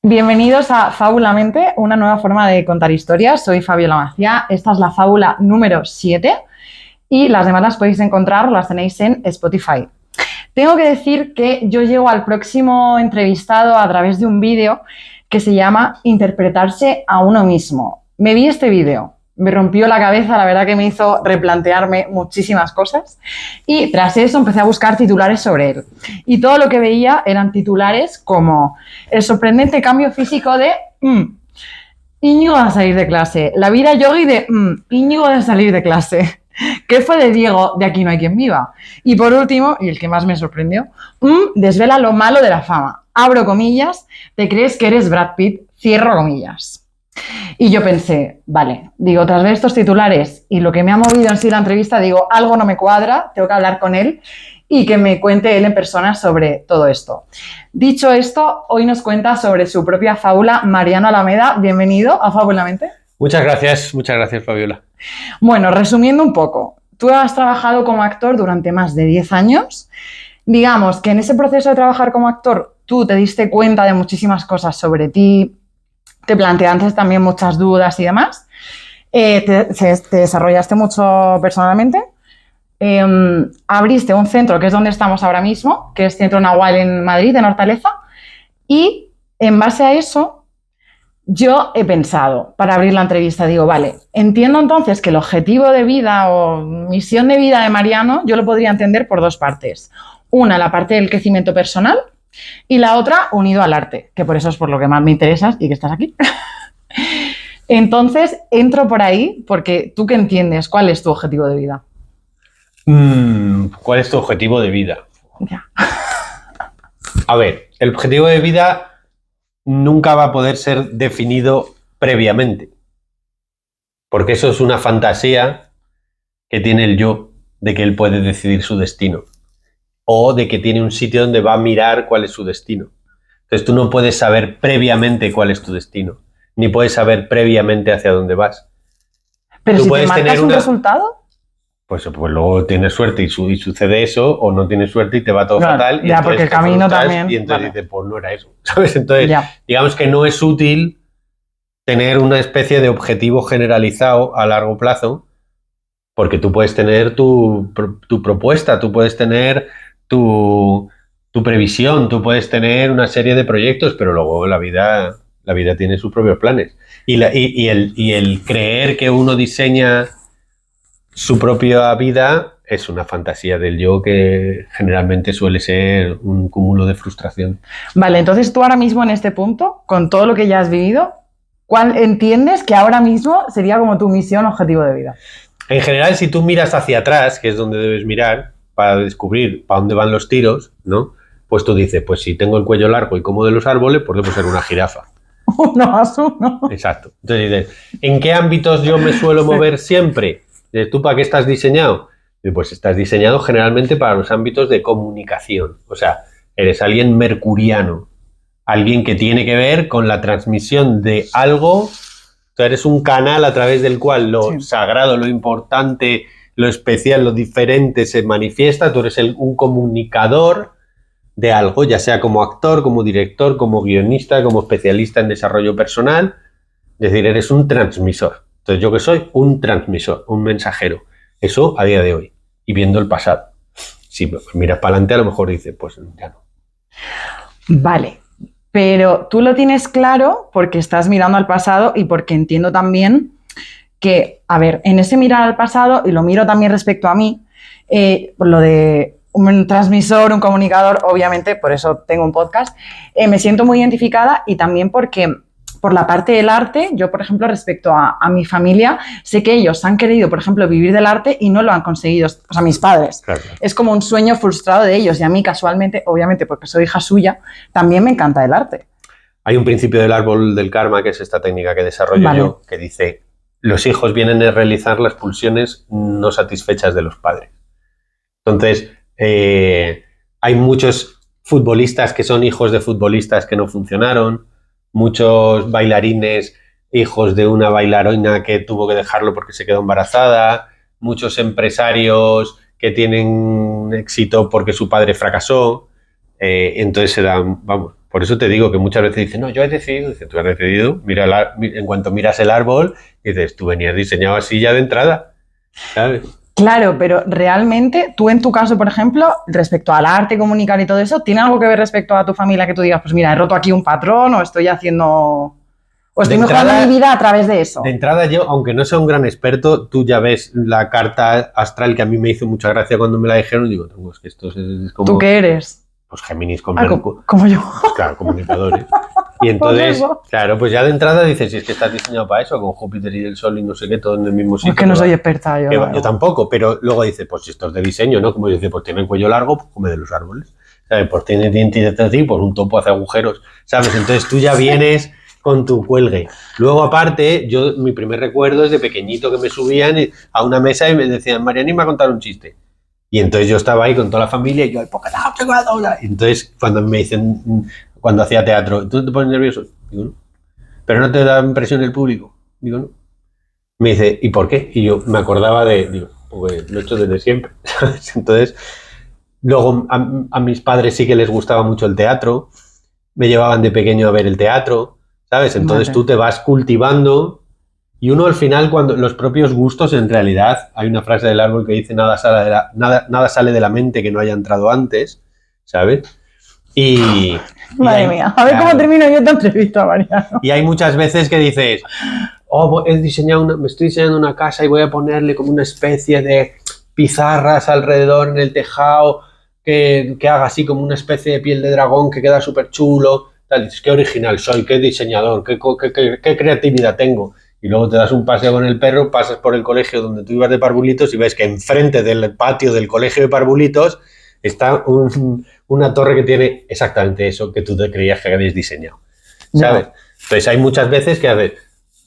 Bienvenidos a Fábulamente, una nueva forma de contar historias. Soy Fabiola Macía, esta es la fábula número 7 y las demás las podéis encontrar, las tenéis en Spotify. Tengo que decir que yo llego al próximo entrevistado a través de un vídeo que se llama Interpretarse a uno mismo. Me vi este vídeo, me rompió la cabeza, la verdad que me hizo replantearme muchísimas cosas y tras eso empecé a buscar titulares sobre él. Y todo lo que veía eran titulares como el sorprendente cambio físico de Íñigo de salir de clase, la vida yogi de Íñigo de salir de clase. ¿Qué fue de Diego de Aquí no hay quien viva? Y por último, y el que más me sorprendió, desvela lo malo de la fama. Abro comillas, te crees que eres Brad Pitt, cierro comillas. Y yo pensé, vale, digo, tras ver estos titulares y lo que me ha movido en sí la entrevista, digo, algo no me cuadra, tengo que hablar con él y que me cuente él en persona sobre todo esto. Dicho esto, hoy nos cuenta sobre su propia fábula Mariano Alameda. Bienvenido a Fábulamente. Muchas gracias, Fabiola. Bueno, resumiendo un poco, tú has trabajado como actor durante más de 10 años. Digamos que en ese proceso de trabajar como actor, tú te diste cuenta de muchísimas cosas sobre ti, te planteaste también muchas dudas y demás. Te desarrollaste mucho personalmente. Abriste un centro, que es donde estamos ahora mismo, que es Centro Nahual en Madrid, en Hortaleza. Y en base a eso, yo he pensado, para abrir la entrevista, digo, vale, entiendo entonces que el objetivo de vida o misión de vida de Mariano, yo lo podría entender por dos partes. Una, la parte del crecimiento personal, y la otra unido al arte, que por eso es por lo que más me interesas y que estás aquí. Entonces, entro por ahí porque tú qué entiendes, ¿cuál es tu objetivo de vida? ¿Cuál es tu objetivo de vida? Ya. A ver, el objetivo de vida nunca va a poder ser definido previamente, porque eso es una fantasía que tiene el yo de que él puede decidir su destino o de que tiene un sitio donde va a mirar cuál es su destino. Entonces tú no puedes saber previamente cuál es tu destino, ni puedes saber previamente hacia dónde vas. Pero tú si puedes te marcas tener un resultado... Pues luego tienes suerte y sucede eso, o no tienes suerte y te va todo fatal. Y ya, porque el camino también... Y entonces dices, pues no era eso, ¿sabes? Entonces, digamos que no es útil tener una especie de objetivo generalizado a largo plazo, porque tú puedes tener tu propuesta, tú puedes tener tu previsión, tú puedes tener una serie de proyectos, pero luego la vida tiene sus propios planes. Y el creer que uno diseña su propia vida es una fantasía del yo que generalmente suele ser un cúmulo de frustración. Vale, entonces tú ahora mismo en este punto, con todo lo que ya has vivido, ¿cuál entiendes que ahora mismo sería como tu misión, objetivo de vida? En general, si tú miras hacia atrás, que es donde debes mirar para descubrir para dónde van los tiros, ¿no? Pues tú dices, pues si tengo el cuello largo y como de los árboles, pues debo ser una jirafa. Uno más uno. Exacto. Entonces dices, ¿en qué ámbitos yo me suelo mover siempre? ¿Tú para qué estás diseñado? Pues estás diseñado generalmente para los ámbitos de comunicación. O sea, eres alguien mercuriano, alguien que tiene que ver con la transmisión de algo. O sea, eres un canal a través del cual lo sagrado, lo importante, lo especial, lo diferente se manifiesta. Tú eres un comunicador de algo, ya sea como actor, como director, como guionista, como especialista en desarrollo personal. Es decir, eres un transmisor. Entonces, ¿yo qué soy? Un transmisor, un mensajero. Eso a día de hoy. Y viendo el pasado. Si miras para adelante, a lo mejor dices, pues ya no. Vale, pero tú lo tienes claro porque estás mirando al pasado y porque entiendo también que, a ver, en ese mirar al pasado, y lo miro también respecto a mí, lo de un transmisor, un comunicador, obviamente, por eso tengo un podcast, me siento muy identificada y también porque... Por la parte del arte, yo, por ejemplo, respecto a mi familia, sé que ellos han querido, por ejemplo, vivir del arte y no lo han conseguido. O sea, mis padres. Claro. Es como un sueño frustrado de ellos. Y a mí, casualmente, obviamente, porque soy hija suya, también me encanta el arte. Hay un principio del árbol del karma, que es esta técnica que desarrollo yo, que dice, los hijos vienen a realizar las pulsiones no satisfechas de los padres. Entonces, hay muchos futbolistas que son hijos de futbolistas que no funcionaron, muchos bailarines, hijos de una bailarina que tuvo que dejarlo porque se quedó embarazada, muchos empresarios que tienen éxito porque su padre fracasó. Entonces se dan, vamos, Por eso te digo que muchas veces dicen, no, yo he decidido. Dice, tú has decidido, en cuanto miras el árbol, dices, tú venías diseñado así ya de entrada, ¿sabes? Claro, pero realmente tú en tu caso, por ejemplo, respecto al arte, comunicar y todo eso, ¿tiene algo que ver respecto a tu familia que tú digas, pues mira, he roto aquí un patrón o estoy haciendo... o estoy mejorando mi vida a través de eso? De entrada yo, aunque no sea un gran experto, tú ya ves la carta astral que a mí me hizo mucha gracia cuando me la dijeron, digo, es que esto es como... ¿Tú qué eres? Pues Géminis con Mercurio. Como yo. Pues claro, comunicadores. Y entonces, claro, pues ya de entrada dices, si es que estás diseñado para eso, con Júpiter y el Sol y no sé qué, todo en el mismo sitio. Es que no soy experta yo. Yo tampoco, pero luego dices, pues si esto es de diseño, ¿no? Como dice, pues tiene el cuello largo, pues come de los árboles. ¿Sabes? Pues tiene dientes así, pues un topo hace agujeros, ¿sabes? Entonces tú ya vienes con tu cuelgue. Luego, aparte, mi primer recuerdo es de pequeñito que me subían a una mesa y me decían, Mariana, iba a contar un chiste. Y entonces yo estaba ahí con toda la familia y yo, ¿por qué no tengo la dobla? Y entonces cuando me dicen, cuando hacía teatro, ¿tú te pones nervioso? Digo, no. ¿Pero no te da impresión el público? Digo, no. Me dice, ¿y por qué? Y yo me acordaba digo, pues lo he hecho desde siempre. Entonces, luego a mis padres sí que les gustaba mucho el teatro, me llevaban de pequeño a ver el teatro, ¿sabes? Entonces tú te vas cultivando. Y uno al final, cuando los propios gustos, en realidad, hay una frase del árbol que dice nada sale de la mente que no haya entrado antes, ¿sabes? Madre mía, a ver cómo termino yo esta entrevista, Mariano. Y hay muchas veces que dices, me estoy diseñando una casa y voy a ponerle como una especie de pizarras alrededor en el tejado que haga así como una especie de piel de dragón que queda súper chulo. Dices, qué original soy, qué diseñador, qué creatividad tengo. Y luego te das un paseo con el perro, pasas por el colegio donde tú ibas de parvulitos y ves que enfrente del patio del colegio de parvulitos está una torre que tiene exactamente eso que tú te creías que habías diseñado, ¿sabes? No. Entonces hay muchas veces que, a ver,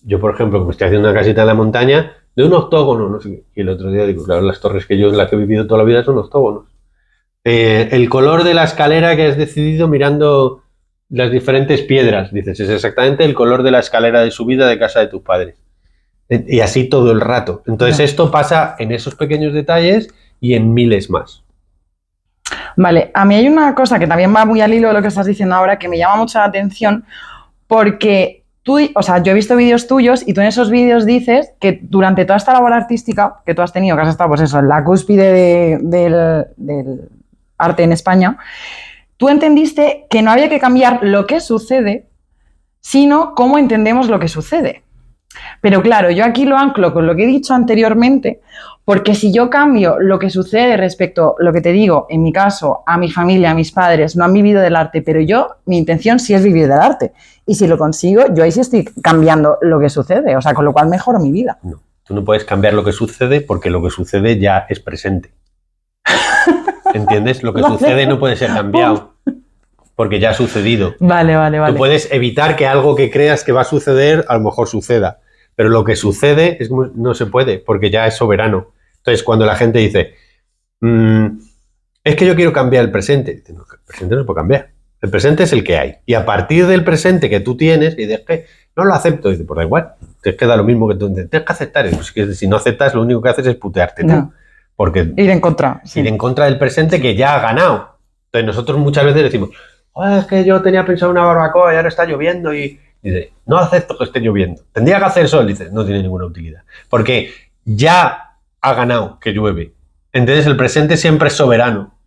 yo por ejemplo, que me estoy haciendo una casita en la montaña, de un octógono, no sé qué, y el otro día digo, claro, las torres que yo en las que he vivido toda la vida son octógonos. El color de la escalera que has decidido mirando las diferentes piedras, dices, es exactamente el color de la escalera de subida de casa de tus padres. Y así todo el rato. Entonces esto pasa en esos pequeños detalles y en miles más. Vale, a mí hay una cosa que también va muy al hilo de lo que estás diciendo ahora que me llama mucho la atención porque yo he visto vídeos tuyos y tú en esos vídeos dices que durante toda esta labor artística que tú has tenido, que has estado pues eso, en la cúspide del arte en España, tú entendiste que no había que cambiar lo que sucede, sino cómo entendemos lo que sucede. Pero claro, yo aquí lo anclo con lo que he dicho anteriormente, porque si yo cambio lo que sucede respecto a lo que te digo, en mi caso, a mi familia, a mis padres, no han vivido del arte, pero mi intención sí es vivir del arte. Y si lo consigo, yo ahí sí estoy cambiando lo que sucede, o sea, con lo cual mejoro mi vida. No, tú no puedes cambiar lo que sucede porque lo que sucede ya es presente. ¿Entiendes? Lo que sucede no puede ser cambiado porque ya ha sucedido. Vale. Tú puedes evitar que algo que creas que va a suceder a lo mejor suceda, pero lo que sucede no se puede porque ya es soberano. Entonces, cuando la gente dice, es que yo quiero cambiar el presente, dice, no, el presente no puede cambiar. El presente es el que hay. Y a partir del presente que tú tienes, y dices que no lo acepto, dice, pues da igual, te queda lo mismo que tú. Tienes que aceptar. Pues que si no aceptas, lo único que haces es putearte tú. Porque ir en contra. Sí. Ir en contra del presente que ya ha ganado. Entonces nosotros muchas veces decimos, es que yo tenía pensado una barbacoa y ahora está lloviendo y dice, no acepto que esté lloviendo. Tendría que hacer sol, dice, no tiene ninguna utilidad. Porque ya ha ganado que llueve. Entonces el presente siempre es soberano.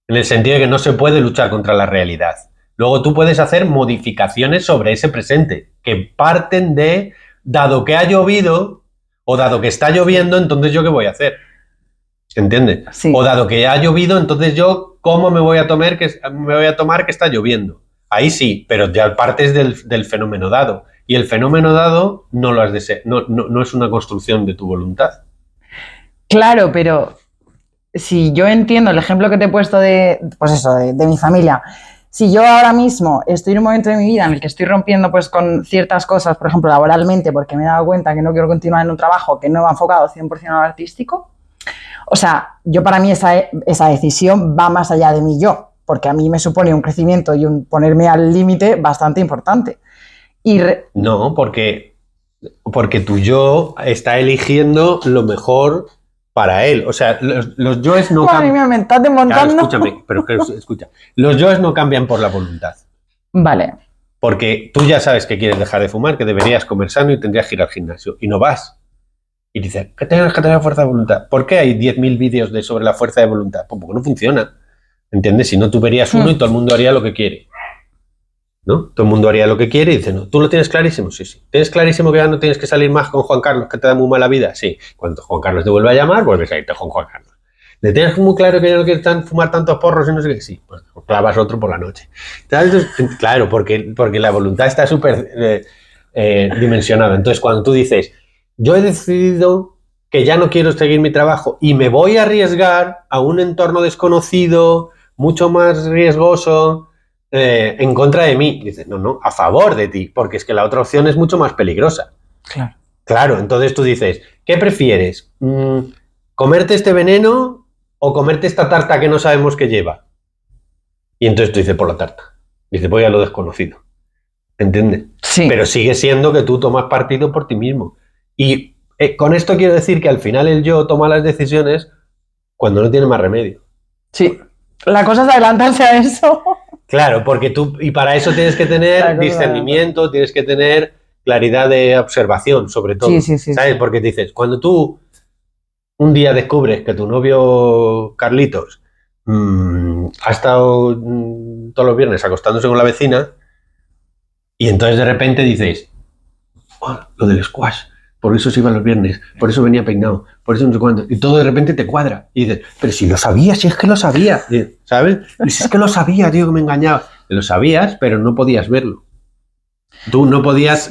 En el sentido de que no se puede luchar contra la realidad. Luego tú puedes hacer modificaciones sobre ese presente que parten de, dado que ha llovido o dado que está lloviendo, entonces ¿yo qué voy a hacer? ¿Entiendes? Sí. O dado que ha llovido, entonces yo, ¿cómo me voy a tomar que está lloviendo? Ahí sí, pero ya partes del fenómeno dado. Y el fenómeno dado no lo has no es una construcción de tu voluntad. Claro, pero si yo entiendo el ejemplo que te he puesto de mi familia, si yo ahora mismo estoy en un momento de mi vida en el que estoy rompiendo pues con ciertas cosas, por ejemplo, laboralmente, porque me he dado cuenta que no quiero continuar en un trabajo que no va enfocado 100% a lo artístico, o sea, para mí esa decisión va más allá de mí yo, porque a mí me supone un crecimiento y un ponerme al límite bastante importante. No, porque tu yo está eligiendo lo mejor para él. O sea, los yoes no cambian. Madre mía, me estás desmontando. Claro, escúchame, pero escucha. Los yoes no cambian por la voluntad. Vale. Porque tú ya sabes que quieres dejar de fumar, que deberías comer sano y tendrías que ir al gimnasio. Y no vas. Y dices, que tienes que tener fuerza de voluntad. ¿Por qué hay 10.000 vídeos sobre la fuerza de voluntad? Pues porque no funciona. ¿Entiendes? Si no, tú verías uno y todo el mundo haría lo que quiere. ¿No? Todo el mundo haría lo que quiere y dice, no, ¿tú lo tienes clarísimo? Sí, sí. ¿Tienes clarísimo que ya no tienes que salir más con Juan Carlos, que te da muy mala vida? Sí. Cuando Juan Carlos te vuelve a llamar, vuelves a irte con Juan Carlos. ¿Le tienes muy claro que ya no quieres fumar tantos porros y no sé qué? Sí, pues clavas otro por la noche. Entonces, claro, porque la voluntad está súper dimensionada. Entonces, cuando tú dices, yo he decidido que ya no quiero seguir mi trabajo y me voy a arriesgar a un entorno desconocido, mucho más riesgoso, en contra de mí. Dices, no, a favor de ti, porque es que la otra opción es mucho más peligrosa. Claro. Claro, entonces tú dices, ¿qué prefieres? ¿Comerte este veneno o comerte esta tarta que no sabemos qué lleva? Y entonces tú dices, por la tarta. Dices, voy a lo desconocido. ¿Entiendes? Sí. Pero sigue siendo que tú tomas partido por ti mismo. Y con esto quiero decir que al final el yo toma las decisiones cuando no tiene más remedio. Sí. La cosa es adelantarse a eso. Claro, porque y para eso tienes que tener discernimiento, tienes que tener claridad de observación, sobre todo. Sí. ¿Sabes? Sí. Porque dices, cuando tú un día descubres que tu novio Carlitos ha estado todos los viernes acostándose con la vecina y entonces de repente dices, oh, lo del squash, por eso se iba los viernes, por eso venía peinado, por eso no sé cuánto, y todo de repente te cuadra y dices, pero si lo sabía, si es que lo sabía, ¿sabes? Y si es que lo sabía, tío, que me engañaba. Lo sabías, pero no podías verlo. Tú no podías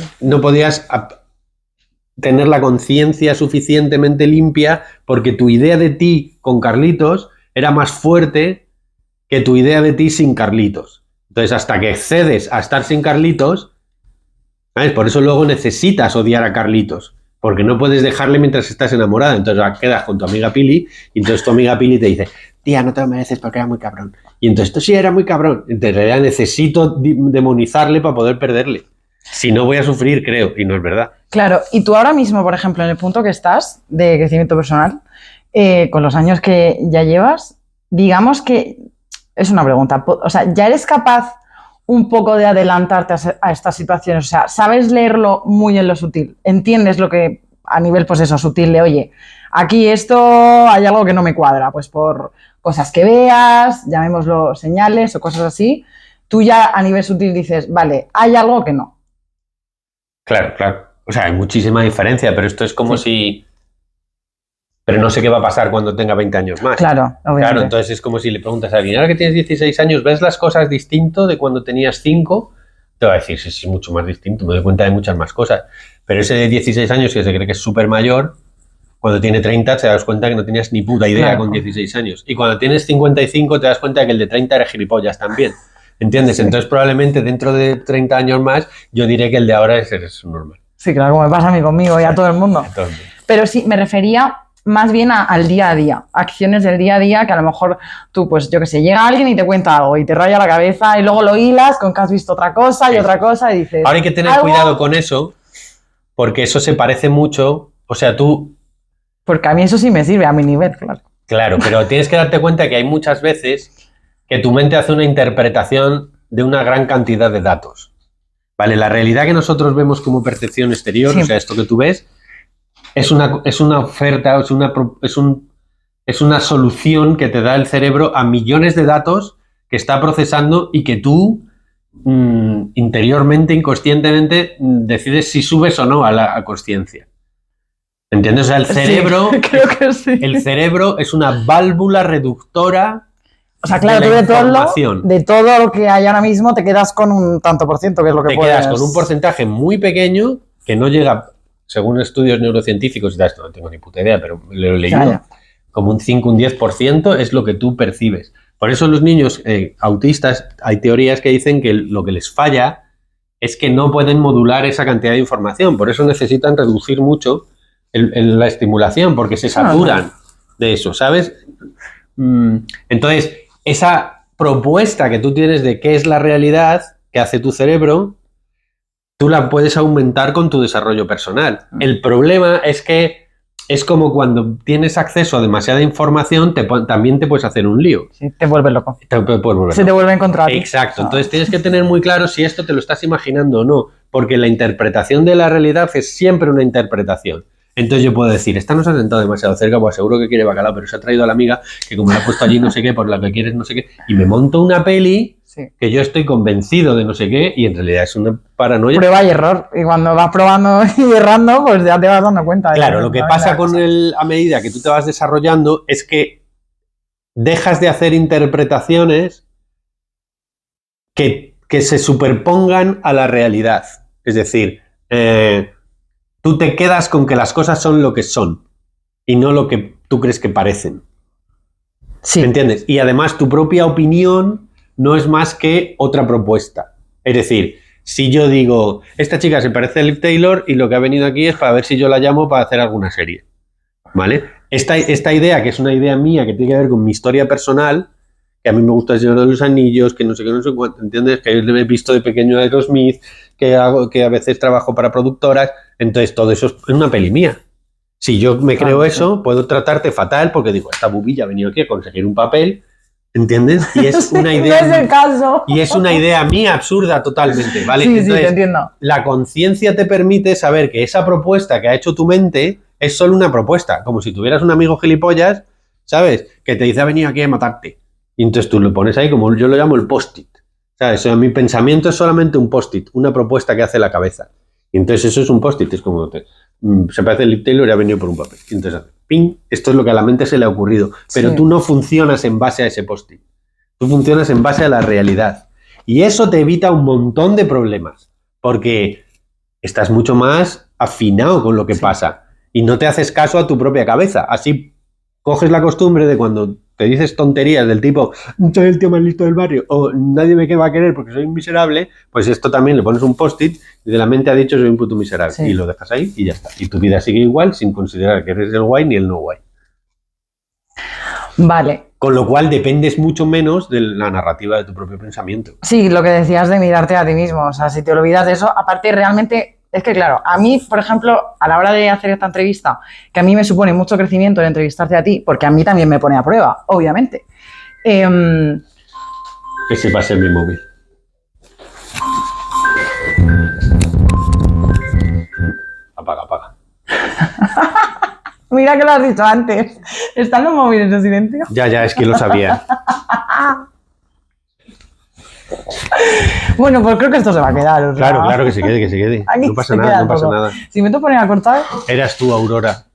tener la conciencia suficientemente limpia porque tu idea de ti con Carlitos era más fuerte que tu idea de ti sin Carlitos. Entonces, hasta que accedes a estar sin Carlitos, ¿sabes? Por eso luego necesitas odiar a Carlitos, porque no puedes dejarle mientras estás enamorada. Entonces quedas con tu amiga Pili y entonces tu amiga Pili te dice, tía, no te lo mereces porque era muy cabrón. Y entonces tú sí era muy cabrón. Entonces en realidad necesito demonizarle para poder perderle. Si no voy a sufrir, creo, y no es verdad. Claro, y tú ahora mismo, por ejemplo, en el punto que estás de crecimiento personal, con los años que ya llevas, digamos que es una pregunta, o sea, ¿ya eres capaz un poco de adelantarte a estas situaciones? O sea, ¿sabes leerlo muy en lo sutil? ¿Entiendes lo que a nivel, pues eso, sutil de, oye, aquí esto hay algo que no me cuadra, pues por cosas que veas, llamémoslo señales o cosas así, tú ya a nivel sutil dices, vale, hay algo que no. Claro. O sea, hay muchísima diferencia, pero esto es como si... Pero no sé qué va a pasar cuando tenga 20 años más. Claro, obviamente. Claro, entonces es como si le preguntas a alguien, ahora que tienes 16 años, ¿ves las cosas distinto de cuando tenías 5? Te va a decir, sí, es mucho más distinto, me doy cuenta de muchas más cosas. Pero ese de 16 años que se cree que es súper mayor, cuando tiene 30 te das cuenta que no tenías ni puta idea con 16 años. Y cuando tienes 55 te das cuenta que el de 30 era gilipollas también. ¿Entiendes? Sí. Entonces probablemente dentro de 30 años más yo diré que el de ahora es normal. Sí, claro, como me pasa a mí conmigo y a todo el mundo. Pero sí, me refería más bien al día a día, acciones del día a día que a lo mejor tú, pues yo qué sé, llega alguien y te cuenta algo y te raya la cabeza y luego lo hilas con que has visto otra cosa y otra cosa y dices... Ahora hay que tener cuidado con eso porque eso se parece mucho, o sea, tú... Porque a mí eso sí me sirve a mi nivel, claro. Claro, pero tienes que darte cuenta que hay muchas veces que tu mente hace una interpretación de una gran cantidad de datos. ¿Vale? La realidad que nosotros vemos como percepción exterior, sí. O sea, esto que tú ves, es una oferta, es una solución que te da el cerebro a millones de datos que está procesando y que tú interiormente, inconscientemente, decides si subes o no a la conciencia. ¿Entiendes? O sea, el cerebro, sí, creo que sí. El cerebro es una válvula reductora. O sea, claro, tú de todo lo que hay ahora mismo te quedas con un tanto por ciento, que es lo que puedes... Te quedas con un porcentaje muy pequeño que no llega, según estudios neurocientíficos, y esto no tengo ni puta idea, pero lo he leído, como un 5, un 10% es lo que tú percibes. Por eso los niños autistas, hay teorías que dicen que lo que les falla es que no pueden modular esa cantidad de información. Por eso necesitan reducir mucho la estimulación, porque se saturan de eso, ¿sabes? Entonces, esa propuesta que tú tienes de qué es la realidad que hace tu cerebro, tú la puedes aumentar con tu desarrollo personal. El problema es que es como cuando tienes acceso a demasiada información, también te puedes hacer un lío. Sí, te vuelves loco. Te puedes volver Se te loco. vuelve a encontrar. Exacto. Entonces tienes que tener muy claro si esto te lo estás imaginando o no, porque la interpretación de la realidad es siempre una interpretación. Entonces yo puedo decir, esta no se ha sentado demasiado cerca, pues seguro que quiere bacalao, pero se ha traído a la amiga que como la ha puesto allí no sé qué, por la que quieres no sé qué, y me monto una peli que yo estoy convencido de no sé qué y en realidad es una paranoia. Prueba y error. Y cuando vas probando y errando, pues ya te vas dando cuenta. Claro, lo que pasa a medida que tú te vas desarrollando es que dejas de hacer interpretaciones que se superpongan a la realidad. Es decir, tú te quedas con que las cosas son lo que son y no lo que tú crees que parecen. Sí. ¿Me entiendes? Y además tu propia opinión no es más que otra propuesta. Es decir, si yo digo, esta chica se parece a Liv Taylor y lo que ha venido aquí es para ver si yo la llamo para hacer alguna serie. ¿Vale? Esta idea, que es una idea mía que tiene que ver con mi historia personal, que a mí me gusta El Señor de los Anillos, que no sé qué, no sé cuánto, ¿entiendes? Que he visto de pequeño a Aerosmith, que a veces trabajo para productoras, entonces todo eso es una peli mía. Si yo me creo eso, puedo tratarte fatal porque digo, esta bubilla ha venido aquí a conseguir un papel, ¿entiendes? Y es una idea. No es el caso. Y es una idea mía absurda totalmente, ¿vale? Sí, entonces, sí, te entiendo. La conciencia te permite saber que esa propuesta que ha hecho tu mente es solo una propuesta, como si tuvieras un amigo gilipollas, ¿sabes? Que te dice, ha venido aquí a matarte. Y entonces tú lo pones ahí, como yo lo llamo el post-it, ¿sabes? O sea, mi pensamiento es solamente un post-it, una propuesta que hace la cabeza. Y entonces eso es un post-it, es como se parece a Liv Taylor y ha venido por un papel. Y entonces, ¡ping! Esto es lo que a la mente se le ha ocurrido. Pero tú no funcionas en base a ese post-it. Tú funcionas en base a la realidad. Y eso te evita un montón de problemas. Porque estás mucho más afinado con lo que pasa. Y no te haces caso a tu propia cabeza. Así coges la costumbre de cuando te dices tonterías del tipo soy el tío más listo del barrio o nadie me va a querer porque soy un miserable, pues esto también le pones un post-it y de la mente ha dicho soy un puto miserable y lo dejas ahí y ya está. Y tu vida sigue igual sin considerar que eres el guay ni el no guay. Vale. Con lo cual dependes mucho menos de la narrativa de tu propio pensamiento. Sí, lo que decías de mirarte a ti mismo. O sea, si te olvidas de eso, aparte realmente... Es que, claro, a mí, por ejemplo, a la hora de hacer esta entrevista, que a mí me supone mucho crecimiento el entrevistarte a ti, porque a mí también me pone a prueba, obviamente. Que se pase mi móvil. Apaga. Mira que lo has dicho antes. ¿Están los móviles en silencio? Ya, es que lo sabía. Bueno, pues creo que esto se va a quedar. O sea, claro que se quede. Aquí No pasa nada. Si me te pones a cortar... Eras tú, Aurora.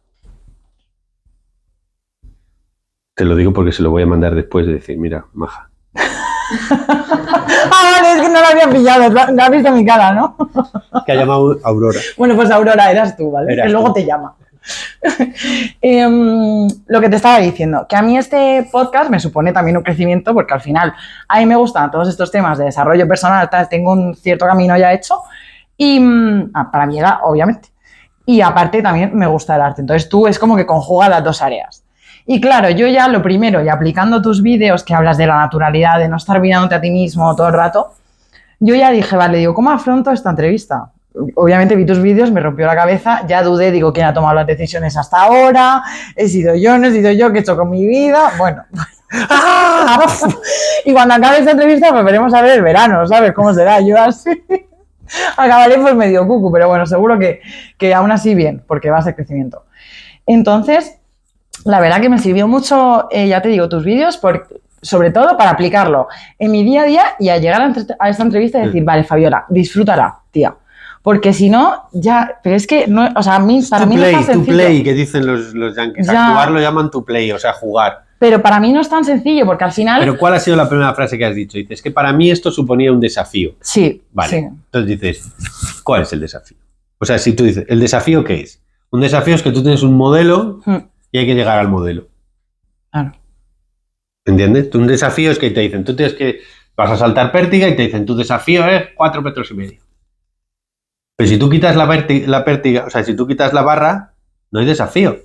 Te lo digo porque se lo voy a mandar después de decir, mira, maja. Vale, es que no lo había pillado. No has visto mi cara, ¿no? Que ha llamado Aurora. Bueno, pues Aurora, eras tú, ¿vale? Que luego te llama. Lo que te estaba diciendo, que a mí este podcast me supone también un crecimiento porque al final a mí me gustan todos estos temas de desarrollo personal, tal, tengo un cierto camino ya hecho y para mi edad, obviamente. Y aparte también me gusta el arte. Entonces tú es como que conjuga las dos áreas. Y claro, yo ya lo primero, y aplicando tus vídeos que hablas de la naturalidad, de no estar mirándote a ti mismo todo el rato, yo ya dije, vale, digo, ¿cómo afronto esta entrevista? Obviamente vi tus vídeos, me rompió la cabeza, ya dudé, digo, ¿quién ha tomado las decisiones hasta ahora? ¿He sido yo? ¿No he sido yo? ¿Qué he hecho con mi vida? Bueno. Y cuando acabe esta entrevista, pues veremos a ver el verano, ¿sabes cómo será? Yo así acabaré pues medio cucu, pero bueno, seguro que aún así bien, porque va a ser crecimiento. Entonces, la verdad que me sirvió mucho, ya te digo, tus vídeos, sobre todo para aplicarlo en mi día a día y a llegar a esta entrevista y decir, vale, Fabiola, disfrútala, tía. Porque si no, ya... Pero es que, no, o sea, para mí no es tan sencillo. To play, que dicen los yankees. A jugar lo llaman to play, o sea, jugar. Pero para mí no es tan sencillo, porque al final... Pero ¿cuál ha sido la primera frase que has dicho? Dices que para mí esto suponía un desafío. Sí, vale. Sí. Entonces dices, ¿cuál es el desafío? O sea, si tú dices, ¿el desafío qué es? Un desafío es que tú tienes un modelo y hay que llegar al modelo. Claro. ¿Entiendes? Un desafío es que te dicen, tú tienes que... Vas a saltar pértiga y te dicen, tu desafío es 4,5 metros. Pero si tú quitas la pértiga, o sea, si tú quitas la barra, no hay desafío.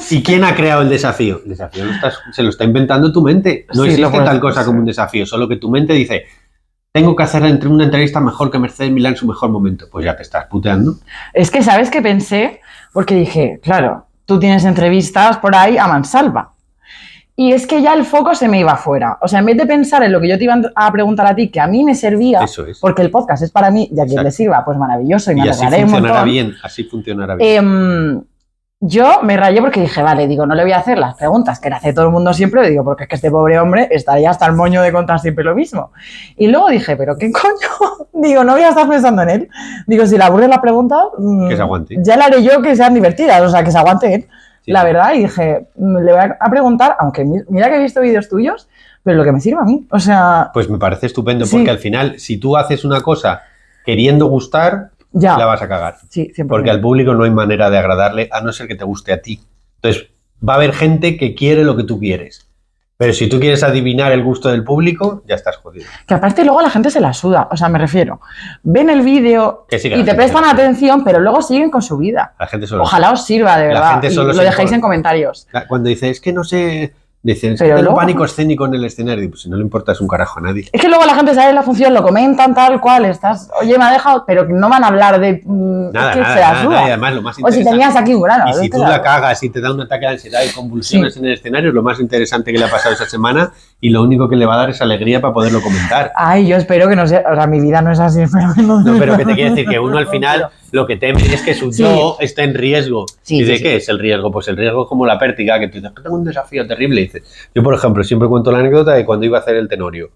¿Y quién ha creado el desafío? El desafío se lo está inventando tu mente. No existe tal cosa como un desafío, solo que tu mente dice, tengo que hacer una entrevista mejor que Mercedes Milá en su mejor momento. Pues ya te estás puteando. Es que, ¿sabes qué pensé? Porque dije, claro, tú tienes entrevistas por ahí a mansalva. Y es que ya el foco se me iba fuera. O sea, en vez de pensar en lo que yo te iba a preguntar a ti, que a mí me servía, Eso es. porque el podcast es para mí y a quien le sirva, pues maravilloso y me Y así alegraré un funcionará montón. bien, así funcionará bien. Yo me rayé porque dije, vale, digo, no le voy a hacer las preguntas que le hace todo el mundo siempre, digo, porque es que este pobre hombre estaría hasta el moño de contar siempre lo mismo. Y luego dije, ¿pero qué coño? Digo, no voy a estar pensando en él. Digo, si le aburre la pregunta, Que se aguante. ya le haré yo que sean divertidas, o sea, que se aguante él. Sí, la sí. verdad, y dije, le voy a preguntar, aunque mira que he visto vídeos tuyos, pero lo que me sirve a mí, o sea... Pues me parece estupendo, Sí. porque al final, si tú haces una cosa queriendo gustar, Ya. la vas a cagar. Sí, 100%. Porque al público no hay manera de agradarle, a no ser que te guste a ti. Entonces, va a haber gente que quiere lo que tú quieres. Pero si tú quieres adivinar el gusto del público, ya estás jodido. Que aparte luego la gente se la suda, o sea, me refiero, ven el vídeo Que sí, que y la te gente prestan se la suda. atención, pero luego siguen con su vida. La gente solo... Ojalá os sirva, de La verdad, gente y solo lo se dejéis informa. en comentarios. Cuando dice, es que no sé... Dicen, es que Pero tengo luego- pánico escénico en el escenario. Pues si no le importas un carajo a nadie. Es que luego la gente sabe la función, lo comentan tal cual, estás, oye, me ha dejado, pero que no van a hablar de... Nada, es que nada, se la nada, suda. nada. Y además lo más O si interesante... tenías aquí un grano. Y es si que tú se la cagas y te da un ataque de ansiedad y convulsiones Sí. en el escenario, es lo más interesante que le ha pasado esa semana y lo único que le va a dar es alegría para poderlo comentar. Ay, yo espero que no sea, o sea, mi vida no es así. No, pero que te quiere decir que uno al final lo que teme es que su Sí. yo esté en riesgo. Sí, ¿Y de sí, qué es el riesgo? Pues el riesgo es como la pértiga, que tú dices, tengo un desafío terrible. Y dices, yo, por ejemplo, siempre cuento la anécdota de cuando iba a hacer el Tenorio.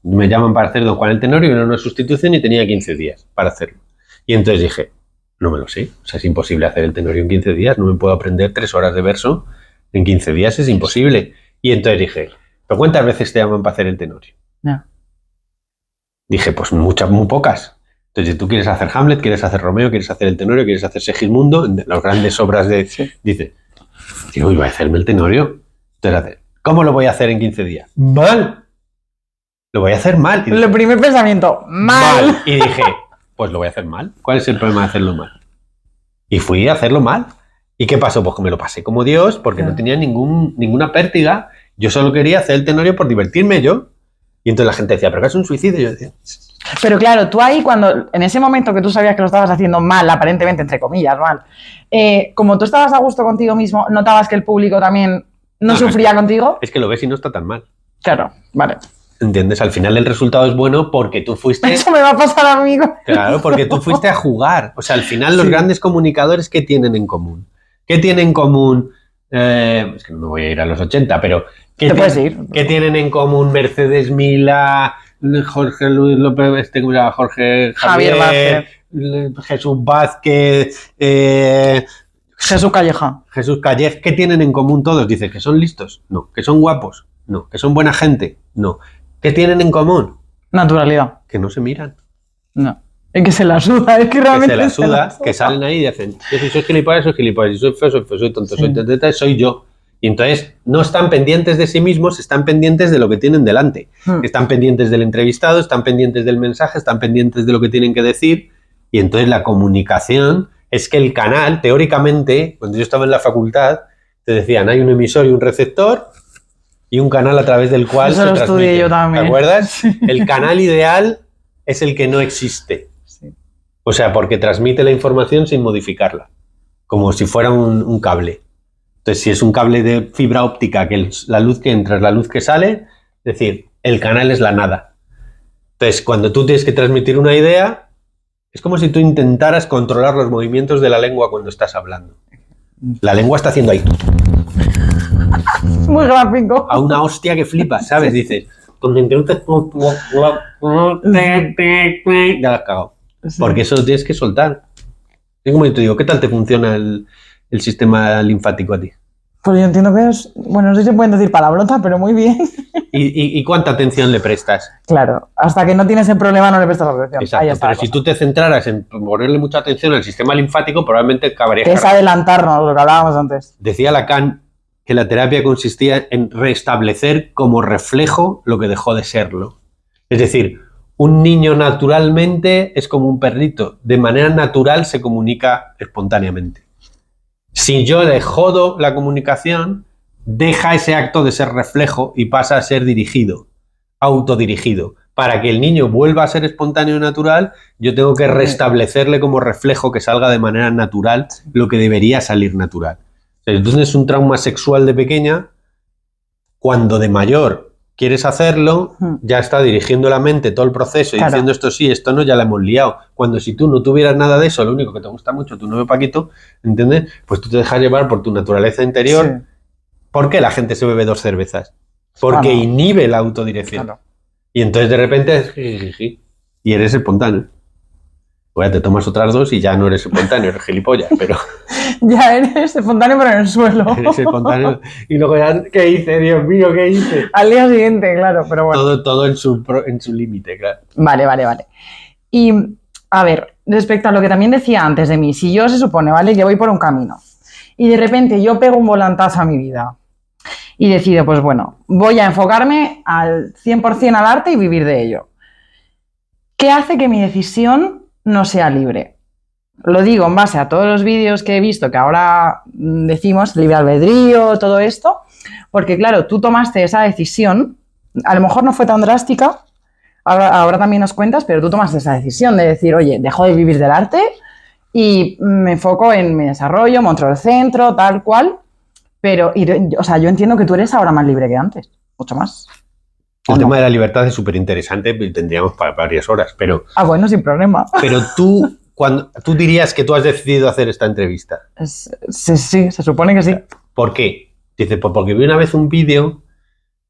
Me llaman para hacer Don Juan el Tenorio, era una sustitución y tenía 15 días para hacerlo. Y entonces dije, no me lo sé, o sea, es imposible hacer el Tenorio en 15 días, no me puedo aprender 3 horas de verso en 15 días, es imposible. Y entonces dije, ¿pero cuántas veces te llaman para hacer el Tenorio? No. Dije, pues muchas, muy pocas. Entonces, si tú quieres hacer Hamlet, quieres hacer Romeo, quieres hacer el Tenorio, quieres hacer Segismundo, las grandes obras de... Sí. Dice, tío, iba a hacerme el Tenorio. Entonces, ¿cómo lo voy a hacer en 15 días? ¡Mal! Lo voy a hacer mal. Y dije, El primer pensamiento, mal. Y dije, pues lo voy a hacer mal. ¿Cuál es el problema de hacerlo mal? Y fui a hacerlo mal. ¿Y qué pasó? Pues que me lo pasé como Dios, porque no tenía ninguna pértiga. Yo solo quería hacer el Tenorio por divertirme yo. Y entonces la gente decía, ¿pero qué es un suicidio? Y yo decía, Pero claro, tú ahí cuando, en ese momento que tú sabías que lo estabas haciendo mal, aparentemente, entre comillas, mal, como tú estabas a gusto contigo mismo, ¿notabas que el público también no sufría contigo? es que lo ves y no está tan mal. Claro, vale. ¿Entiendes? Al final el resultado es bueno porque tú fuiste... Eso me va a pasar a mí. Claro, porque tú fuiste a jugar. O sea, al final los grandes comunicadores, ¿qué tienen en común? ¿Qué tienen en común? Es que no me voy a ir a los 80, pero... Te puedes ir. ¿Qué tienen en común Mercedes Milá, Jorge Luis López, ¿cómo se llama? Jorge Javier Javier, Jesús Vázquez, Jesús Calleja. Jesús Calleja? ¿Qué tienen en común todos? Dices, ¿que son listos? No. ¿Que son guapos? No. ¿Que son buena gente? No. ¿Qué tienen en común? Naturalidad. Que no se miran. No. Es que se la suda, es que realmente Que se la suda, que salen ahí y dicen, yo si soy gilipollas, soy gilipollas, si soy feo, soy tonto, soy teta, soy yo. Y entonces no están pendientes de sí mismos, están pendientes de lo que tienen delante. Están pendientes del entrevistado, están pendientes del mensaje, están pendientes de lo que tienen que decir. Y entonces la comunicación es que el canal, teóricamente, cuando yo estaba en la facultad, te decían, hay un emisor y un receptor y un canal a través del cual Eso se lo transmite. estudié yo también. ¿Te acuerdas? Sí. El canal ideal es el que no existe. Sí. O sea, porque transmite la información sin modificarla, como si fuera un cable. Entonces, si es un cable de fibra óptica, que la luz que entra es la luz que sale, es decir, el canal es la nada. Entonces, cuando tú tienes que transmitir una idea, es como si tú intentaras controlar los movimientos de la lengua cuando estás hablando. La lengua está haciendo ahí Muy gráfico. a una hostia que flipa, ¿sabes? Dices, ya la has cagado. Sí. Porque eso lo tienes que soltar. Es como yo te digo, ¿qué tal te funciona el sistema linfático a ti? Pues yo entiendo que es, bueno, no sé si se pueden decir palabrotas, pero muy bien. ¿Y cuánta atención le prestas? Claro, hasta que no tienes el problema no le prestas atención. Exacto, Ahí está pero la si cosa. tú te centraras en ponerle mucha atención al sistema linfático, probablemente acabarías. Que es adelantarnos, lo que hablábamos antes. Decía Lacan que la terapia consistía en restablecer como reflejo lo que dejó de serlo. Es decir, un niño naturalmente es como un perrito, de manera natural se comunica espontáneamente. Si yo le jodo la comunicación, deja ese acto de ser reflejo y pasa a ser dirigido, autodirigido. para que el niño vuelva a ser espontáneo y natural, yo tengo que restablecerle como reflejo que salga de manera natural lo que debería salir natural. Entonces es un trauma sexual de pequeña, cuando de mayor quieres hacerlo, ya está dirigiendo la mente todo el proceso y diciendo esto sí, esto no, ya la hemos liado. Cuando si tú no tuvieras nada de eso, lo único que te gusta mucho, tu novio Paquito, ¿entiendes? Pues tú te dejas llevar por tu naturaleza interior. Sí. ¿Por qué la gente se bebe 2 cervezas? Porque inhibe la autodirección. Claro. Y entonces de repente y eres espontáneo. Bueno, te tomas otras 2 y ya no eres espontáneo, eres gilipollas, pero... Ya eres espontáneo, pero en el suelo. Eres espontáneo. Y luego ya, ¿qué hice? Dios mío, ¿qué hice? Al día siguiente, claro, pero bueno. Todo en su límite, claro. Vale. Y, a ver, respecto a lo que también decía antes de mí, si yo se supone, ¿vale?, que voy por un camino y de repente yo pego un volantazo a mi vida y decido, pues bueno, voy a enfocarme al 100% al arte y vivir de ello. ¿Qué hace que mi decisión no sea libre? Lo digo en base a todos los vídeos que he visto que ahora decimos libre albedrío, todo esto, porque claro, tú tomaste esa decisión, a lo mejor no fue tan drástica, ahora también nos cuentas, pero tú tomaste esa decisión de decir, oye, dejo de vivir del arte y me enfoco en mi desarrollo, monto el centro, tal cual, pero, o sea, yo entiendo que tú eres ahora más libre que antes, mucho más. El tema de la libertad es súper interesante, tendríamos para varias horas, pero... bueno, sin problema. Pero tú dirías que tú has decidido hacer esta entrevista. Sí, se supone que sí. ¿Por qué? Dice, pues porque vi una vez un vídeo.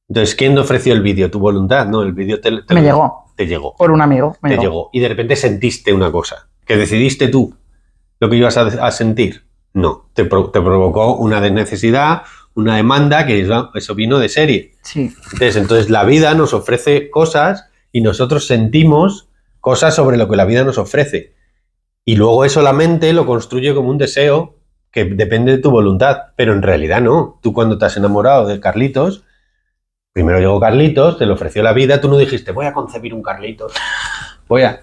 Entonces, ¿quién te ofreció el vídeo? ¿Tu voluntad? No, el vídeo me llegó. Te llegó. Por un amigo. Te llegó. Y de repente sentiste una cosa. ¿Que decidiste tú lo que ibas a sentir? No. Te provocó una necesidad, una demanda, que eso vino de serie. Sí. Entonces la vida nos ofrece cosas y nosotros sentimos cosas sobre lo que la vida nos ofrece. Y luego eso la mente lo construye como un deseo que depende de tu voluntad. Pero en realidad no. Tú cuando te has enamorado de Carlitos, primero llegó Carlitos, te lo ofreció la vida, tú no dijiste, voy a concebir un Carlitos.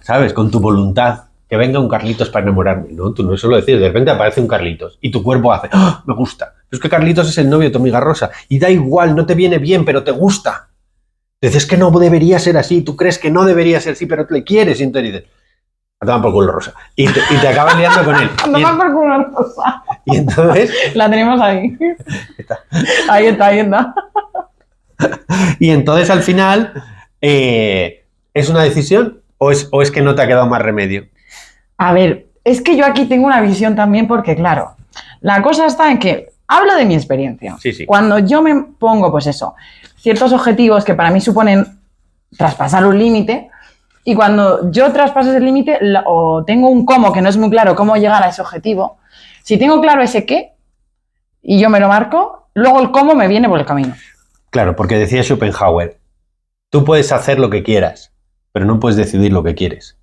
¿Sabes? Con tu voluntad. Que venga un Carlitos para enamorarme. No, tú no eso lo decís. De repente aparece un Carlitos y tu cuerpo hace, ¡oh, me gusta! Es que Carlitos es el novio de tu amiga Rosa y da igual, no te viene bien, pero te gusta. Dices que no debería ser así, tú crees que no debería ser así, pero le quieres y entonces dices, a tomar por culo Rosa. Y te acabas liando con él. A tomar por culo Rosa. Y entonces... La tenemos ahí. Ahí está. Y entonces al final, ¿es una decisión o es que no te ha quedado más remedio? A ver, es que yo aquí tengo una visión también porque, claro, la cosa está en que hablo de mi experiencia. Sí. Cuando yo me pongo, pues eso, ciertos objetivos que para mí suponen traspasar un límite, y cuando yo traspaso ese límite o tengo un cómo que no es muy claro cómo llegar a ese objetivo, si tengo claro ese qué y yo me lo marco, luego el cómo me viene por el camino. Claro, porque decía Schopenhauer, tú puedes hacer lo que quieras, pero no puedes decidir lo que quieres.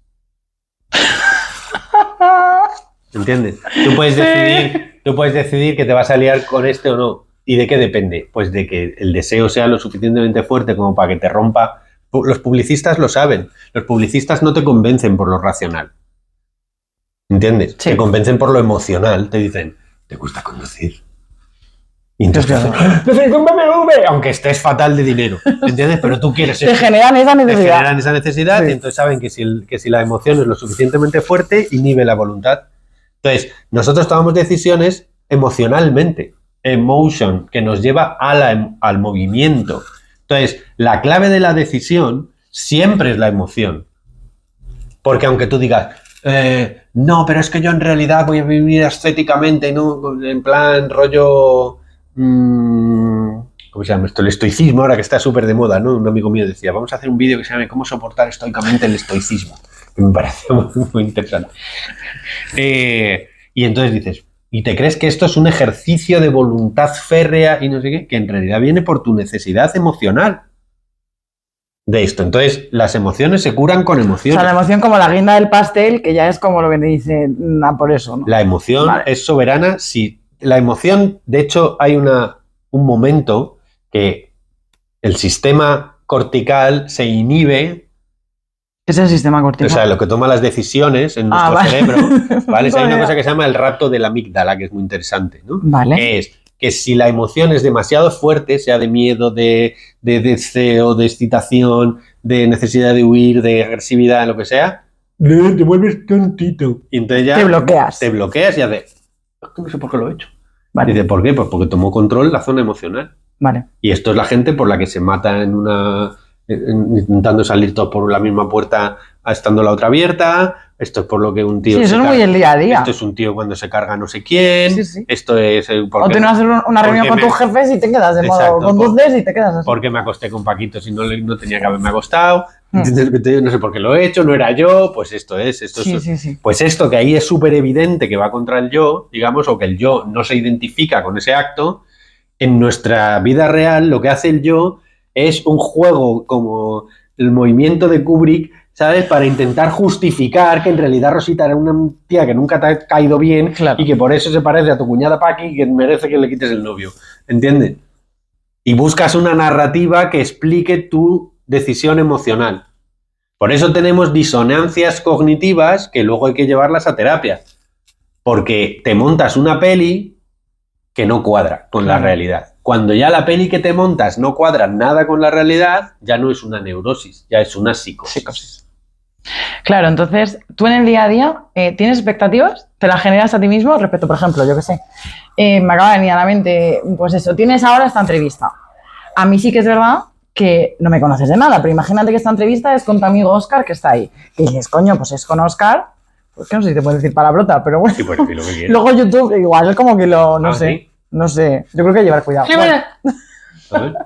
¿Entiendes? Tú puedes decidir que te vas a liar con este o no. ¿Y de qué depende? Pues de que el deseo sea lo suficientemente fuerte como para que te rompa. Los publicistas lo saben. Los publicistas no te convencen por lo racional. ¿Entiendes? Sí. Te convencen por lo emocional. Te dicen, ¿te gusta conducir? Y entonces te un BMW, aunque estés fatal de dinero. ¿Entiendes? Pero tú quieres eso. Te generan esa necesidad. Sí. Y entonces saben que si la emoción es lo suficientemente fuerte, inhibe la voluntad. Entonces, nosotros tomamos decisiones emocionalmente, emotion, que nos lleva al movimiento. Entonces, la clave de la decisión siempre es la emoción. Porque aunque tú digas, no, pero es que yo en realidad voy a vivir ascéticamente, ¿no? En plan rollo... ¿cómo se llama esto? El estoicismo, ahora que está súper de moda, ¿no? Un amigo mío decía, vamos a hacer un vídeo que se llame ¿Cómo soportar estoicamente el estoicismo? Que me parece muy interesante. Y entonces dices, ¿y te crees que esto es un ejercicio de voluntad férrea y no sé qué? Que en realidad viene por tu necesidad emocional de esto. Entonces, las emociones se curan con emociones. O sea, la emoción como la guinda del pastel, que ya es como lo que dice, por eso, ¿no? La emoción es soberana. Si la emoción, de hecho, hay un momento que el sistema cortical se inhibe. ¿Qué es el sistema cortical? O sea, lo que toma las decisiones en nuestro cerebro, ¿vale? Hay una cosa que se llama el rapto de la amígdala, que es muy interesante, ¿no? Vale. Que es que si la emoción es demasiado fuerte, sea de miedo, de deseo, de excitación, de necesidad de huir, de agresividad, lo que sea, te vuelves tontito. Y entonces ya te bloqueas y haces, es que no sé por qué lo he hecho. Vale. Dice, ¿por qué? Pues porque tomó control la zona emocional. Vale. Y esto es la gente por la que se mata intentando salir todos por la misma puerta estando la otra abierta. Esto es por lo que un tío... Sí, eso es muy el día a día. Esto es un tío cuando se carga no sé quién. Sí, sí. Esto es... O tienes que hacer una reunión con tus jefes y te quedas de modo... Conduces y te quedas así. Porque me acosté con Paquito si no tenía que haberme acostado. No sé por qué lo he hecho, no era yo. Pues esto es... Sí. Pues esto que ahí es súper evidente que va contra el yo, digamos, o que el yo no se identifica con ese acto. En nuestra vida real lo que hace el yo es un juego como el movimiento de Kubrick, ¿sabes? Para intentar justificar que en realidad Rosita era una tía que nunca te ha caído bien, claro, y que por eso se parece a tu cuñada Paqui y que merece que le quites el novio. ¿Entiendes? Y buscas una narrativa que explique tu decisión emocional. Por eso tenemos disonancias cognitivas que luego hay que llevarlas a terapia. Porque te montas una peli que no cuadra con la realidad. Cuando ya la peli que te montas no cuadra nada con la realidad, ya no es una neurosis, ya es una psicosis. Claro, entonces, tú en el día a día tienes expectativas, te las generas a ti mismo respecto, por ejemplo, yo qué sé, me acaba de venir a la mente, pues eso, tienes ahora esta entrevista. A mí sí que es verdad que no me conoces de nada, pero imagínate que esta entrevista es con tu amigo Óscar que está ahí. Y dices, coño, pues es con Óscar. Pues que no sé si te puedes decir palabrota, pero bueno. Sí, pues, lo que quieras. Luego YouTube, igual es como que no sé. ¿Sí? No sé. Yo creo que hay que llevar cuidado. Bueno.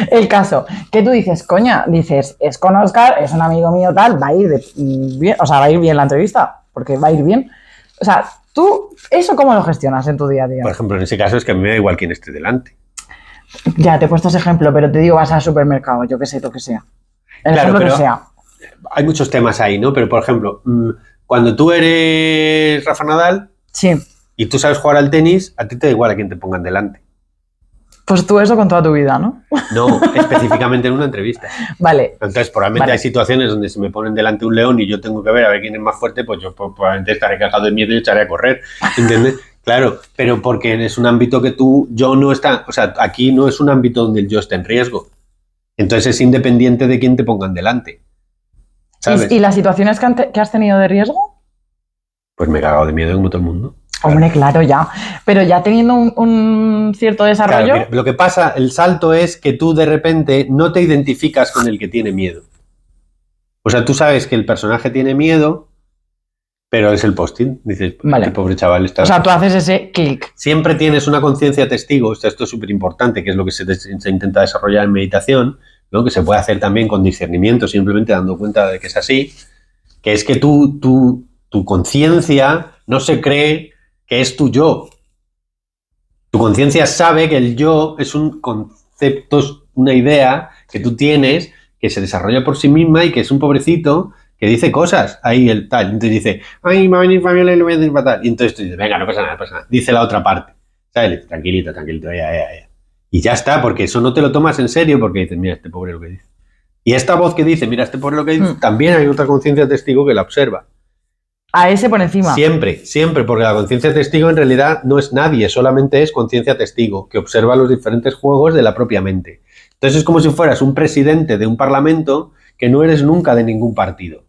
El caso, que tú dices, coña, dices, es con Óscar, es un amigo mío tal, va a ir bien, o sea, va a ir bien la entrevista, porque va a ir bien. O sea, tú, ¿eso cómo lo gestionas en tu día a día? Por ejemplo, en ese caso es que a mí me da igual quién esté delante. Ya, te he puesto ese ejemplo, pero te digo, vas al supermercado, yo qué sé, lo que sea. El ejemplo que sea. Hay muchos temas ahí, ¿no? Pero, por ejemplo, cuando tú eres Rafa Nadal, sí, y tú sabes jugar al tenis, a ti te da igual a quién te pongan delante. Pues tú eso con toda tu vida, ¿no? No, específicamente en una entrevista. Vale. Entonces, probablemente hay situaciones donde si me ponen delante un león y yo tengo que ver a ver quién es más fuerte, pues yo probablemente estaré cagado de miedo y echaré a correr, ¿entiendes? Claro, pero porque es un ámbito que yo no está, o sea, aquí no es un ámbito donde el yo esté en riesgo. Entonces es independiente de quién te pongan delante. ¿Sabes? ¿Y las situaciones que has tenido de riesgo? Pues me he cagado de miedo como todo el mundo. Hombre, claro, ya. Pero ya teniendo un cierto desarrollo... Claro, lo que pasa, el salto es que tú de repente no te identificas con el que tiene miedo. O sea, tú sabes que el personaje tiene miedo, pero es el posting. Dices, vale, este pobre chaval está... O sea, tú haces ese clic. Siempre tienes una conciencia testigo. O sea, esto es súper importante, que es lo que se intenta desarrollar en meditación, ¿no? Que se puede hacer también con discernimiento, simplemente dando cuenta de que es así, que es que tu conciencia no se cree que es tu yo. Tu conciencia sabe que el yo es un concepto, una idea que tú tienes, que se desarrolla por sí misma y que es un pobrecito que dice cosas. Ahí el tal. Entonces dice, ay, va a venir Fabiola y le voy a decir fatal. Y entonces tú dices, venga, no pasa nada, no pasa nada. Dice la otra parte. ¿Sabes? Tranquilito, ya. Y ya está, porque eso no te lo tomas en serio porque dices, mira, este pobre lo que dice. Y esta voz que dice, mira, este pobre lo que dice, también hay otra conciencia testigo que la observa. A ese por encima. Siempre, porque la conciencia testigo en realidad no es nadie, solamente es conciencia testigo, que observa los diferentes juegos de la propia mente. Entonces es como si fueras un presidente de un parlamento que no eres nunca de ningún partido.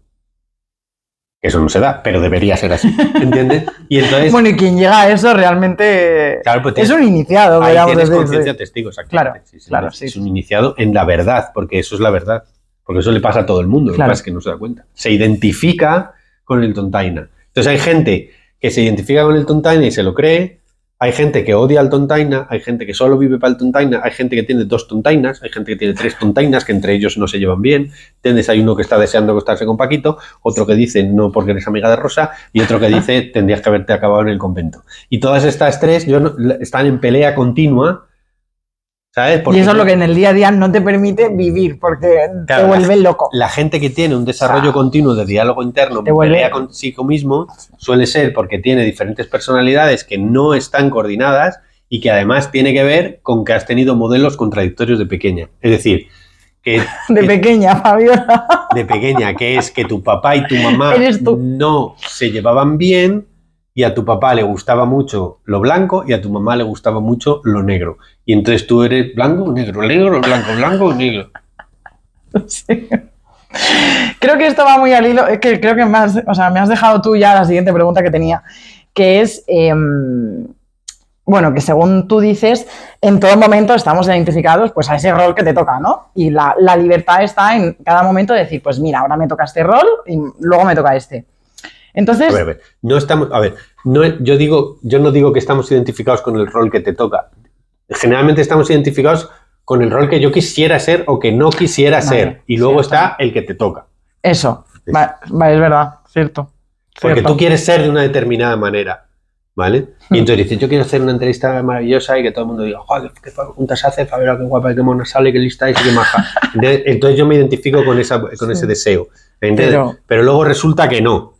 Eso no se da, pero debería ser así, ¿entiendes? Y entonces, bueno, y quien llega a eso realmente claro, pues es un iniciado. Ahí tienes conciencia testigo, exactamente. Claro, es un iniciado en la verdad, porque eso es la verdad. Porque eso le pasa a todo el mundo, lo que pasa es que no se da cuenta. Se identifica con el tontaina. Entonces hay gente que se identifica con el tontaina y se lo cree, hay gente que odia al tontaina, hay gente que solo vive para el tontaina, hay gente que tiene 2 tontainas, hay gente que tiene 3 tontainas que entre ellos no se llevan bien, ¿entiendes? Hay uno que está deseando acostarse con Paquito, otro que dice no porque eres amiga de Rosa y otro que dice tendrías que haberte acabado en el convento. Y todas estas 3 están en pelea continua, ¿sabes? Porque y eso es lo que en el día a día no te permite vivir, porque claro, te vuelve loco. La gente que tiene un desarrollo continuo de diálogo interno, pelea consigo mismo, suele ser porque tiene diferentes personalidades que no están coordinadas y que además tiene que ver con que has tenido modelos contradictorios de pequeña. Es decir, que... pequeña, Fabiola. De pequeña, que es que tu papá y tu mamá no se llevaban bien y a tu papá le gustaba mucho lo blanco y a tu mamá le gustaba mucho lo negro. Y entonces tú eres blanco o negro, negro, blanco, blanco o negro. Sí. Creo que esto va muy al hilo, es que creo que me has dejado tú ya la siguiente pregunta que tenía, que es, bueno, que según tú dices, en todo momento estamos identificados pues a ese rol que te toca, ¿no? Y la libertad está en cada momento de decir, pues mira, ahora me toca este rol y luego me toca este. Entonces... A ver, no estamos, yo no digo que estamos identificados con el rol que te toca. Generalmente estamos identificados con el rol que yo quisiera ser o que no quisiera ser. Y luego está el que te toca. Eso, vale, es verdad, cierto. Porque tú quieres ser de una determinada manera, ¿vale? Y entonces dices, yo quiero hacer una entrevista maravillosa y que todo el mundo diga, joder, qué preguntas hace, Fabiola, qué guapa, qué mona sale, qué lista es y qué maja. Entonces yo me identifico con ese deseo. Pero luego resulta que no,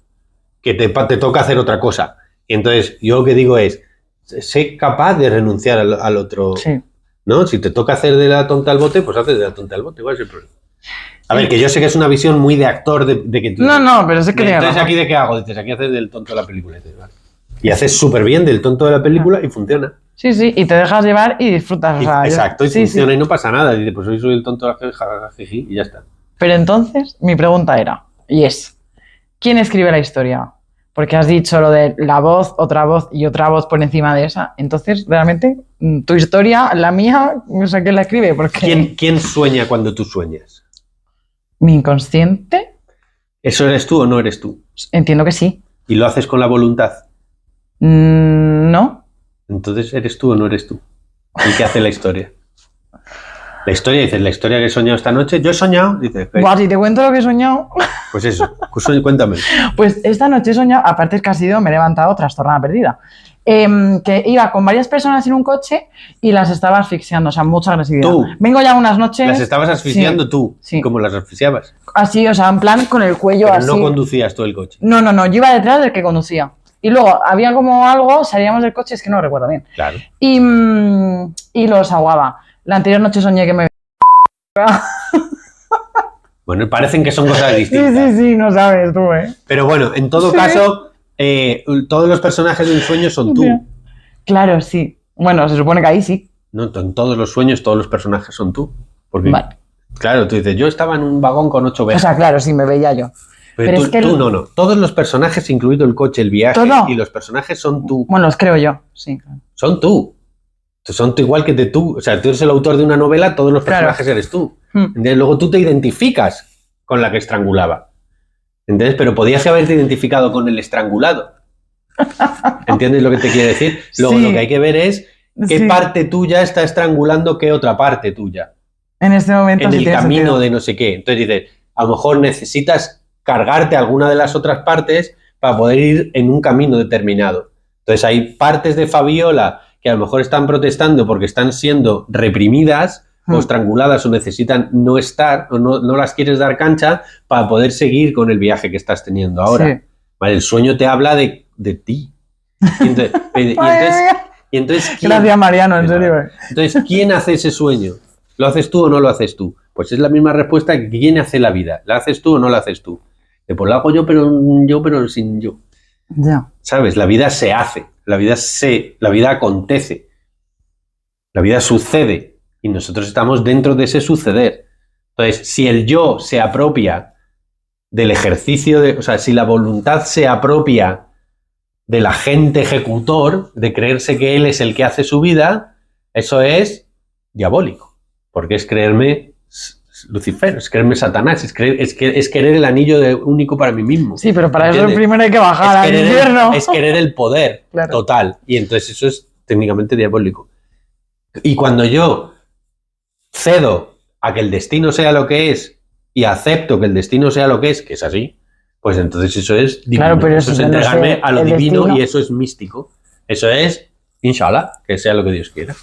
que te toca hacer otra cosa. Y entonces yo lo que digo es, sé capaz de renunciar al otro... Sí. ¿No? Si te toca hacer de la tonta al bote, pues haces de la tonta al bote. Igual es el problema. A ver, que yo sé que es una visión muy de actor de que tú... No, pero es que... Entonces, ¿aquí de qué hago? Dices, aquí haces del tonto de la película. Y haces súper bien del tonto de la película y funciona. Sí, y te dejas llevar y disfrutas. Exacto, y funciona y no pasa nada. Dices, pues hoy soy el tonto de la jiji y ya está. Pero entonces, mi pregunta era, y es, ¿quién escribe la historia? Porque has dicho lo de la voz y otra voz por encima de esa. Entonces, realmente, tu historia, la mía, no sé quién la escribe. Porque... ¿Quién sueña cuando tú sueñas? ¿Mi inconsciente? ¿Eso eres tú o no eres tú? Entiendo que sí. ¿Y lo haces con la voluntad? No. Entonces, ¿eres tú o no eres tú? ¿Y qué hace la historia? La historia, dices, la historia que he soñado esta noche, yo he soñado, dices... Guau, si te cuento lo que he soñado... Pues eso, cuéntame. Pues esta noche he soñado, aparte es que ha sido, me he levantado trastornada perdida, que iba con varias personas en un coche y las estaba asfixiando, o sea, mucha agresividad. ¿Tú? Vengo ya unas noches... ¿Las estabas asfixiando tú? Sí. ¿Cómo las asfixiabas? Así, o sea, en plan con el cuello Pero así... no conducías tú el coche. No, yo iba detrás del que conducía. Y luego había como algo, salíamos del coche, es que no recuerdo bien. Claro. Y los ahogaba. La anterior noche soñé que me... Bueno, parecen que son cosas distintas. Sí, no sabes tú, ¿eh? Pero bueno, en todo caso, todos los personajes de un sueño son tú. Claro, sí. Bueno, se supone que ahí sí. No, en todos los sueños, todos los personajes son tú. Porque, vale. Claro, tú dices, yo estaba en un vagón con 8 ovejas. O sea, claro, sí, me veía yo. Pero tú no. Todos los personajes, incluido el coche, el viaje, y los personajes son tú. Bueno, los creo yo, sí. Claro. Son tú. Son tú igual que tú. O sea, tú eres el autor de una novela, todos los personajes eres tú. Luego tú te identificas con la que estrangulaba. ¿Entiendes? Pero podías haberte identificado con el estrangulado. ¿Entiendes lo que te quiero decir? Luego lo que hay que ver es qué parte tuya está estrangulando qué otra parte tuya. En este momento en el camino de no sé qué. Entonces dices, a lo mejor necesitas cargarte alguna de las otras partes para poder ir en un camino determinado. Entonces hay partes de Fabiola que a lo mejor están protestando porque están siendo reprimidas o estranguladas o necesitan no estar o no las quieres dar cancha para poder seguir con el viaje que estás teniendo ahora. Sí. ¿Vale? El sueño te habla de ti. Y entonces gracias, Mariano, en serio. Entonces, ¿quién hace ese sueño? ¿Lo haces tú o no lo haces tú? Pues es la misma respuesta que ¿quién hace la vida? ¿La haces tú o no la haces tú? Pues la hago yo, pero sin yo. Ya. ¿Sabes? La vida se hace, la vida acontece, la vida sucede y nosotros estamos dentro de ese suceder. Entonces, si el yo se apropia del ejercicio, o sea, si la voluntad se apropia del agente ejecutor, de creerse que él es el que hace su vida, eso es diabólico, porque es creerme Lucifer, es creerme Satanás, es querer el anillo único para mí mismo. Sí, pero para ¿entiendes? Eso primero hay que bajar al infierno. Es querer el poder total, y entonces eso es técnicamente diabólico. Y cuando yo cedo a que el destino sea lo que es y acepto que el destino sea lo que es así, pues entonces eso es divino. Claro, pero eso es entregarme a lo divino destino. Y eso es místico. Eso es, inshallah, que sea lo que Dios quiera.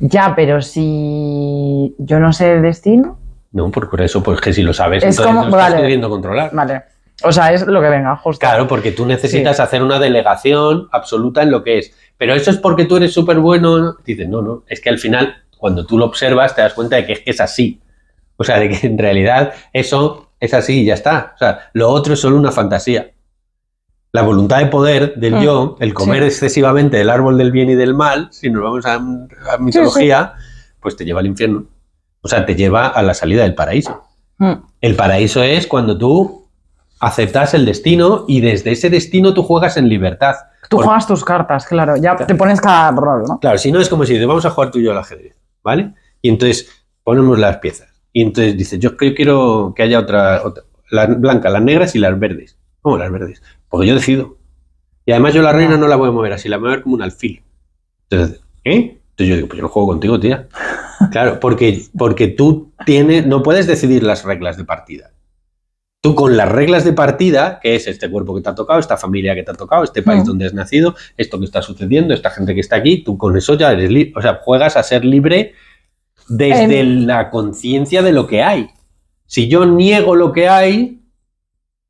Ya, pero si yo no sé el destino... No, por eso, pues que si lo sabes, es entonces como, lo estás queriendo controlar. Vale. O sea, es lo que venga, justo. Claro, porque tú necesitas hacer una delegación absoluta en lo que es. Pero eso es porque tú eres súper bueno. Dices, no, es que al final, cuando tú lo observas, te das cuenta de que es así. O sea, de que en realidad eso es así y ya está. O sea, lo otro es solo una fantasía. La voluntad de poder del yo, el comer Sí. excesivamente el árbol del bien y del mal, si nos vamos a mitología, pues te lleva al infierno. O sea, te lleva a la salida del paraíso. El paraíso es cuando tú aceptas el destino y desde ese destino tú juegas en libertad. Tú juegas tus cartas, claro, ya te pones cada rol, ¿no? Claro, si no es como si dices, vamos a jugar tú y yo al ajedrez, ¿vale? Y entonces ponemos las piezas. Y entonces dices, yo quiero que haya otra, las blancas, las negras y las verdes. ¿Cómo las verdes? Porque yo decido. Y además yo la reina no la voy a mover así, la voy a mover como un alfil. Entonces, ¿qué? Entonces yo digo, pues yo no juego contigo, tía. Claro, porque tú no puedes decidir las reglas de partida. Tú con las reglas de partida, que es este cuerpo que te ha tocado, esta familia que te ha tocado, este país donde has nacido, esto que está sucediendo, esta gente que está aquí, tú con eso ya eres libre. O sea, juegas a ser libre desde la conciencia de lo que hay. Si yo niego lo que hay,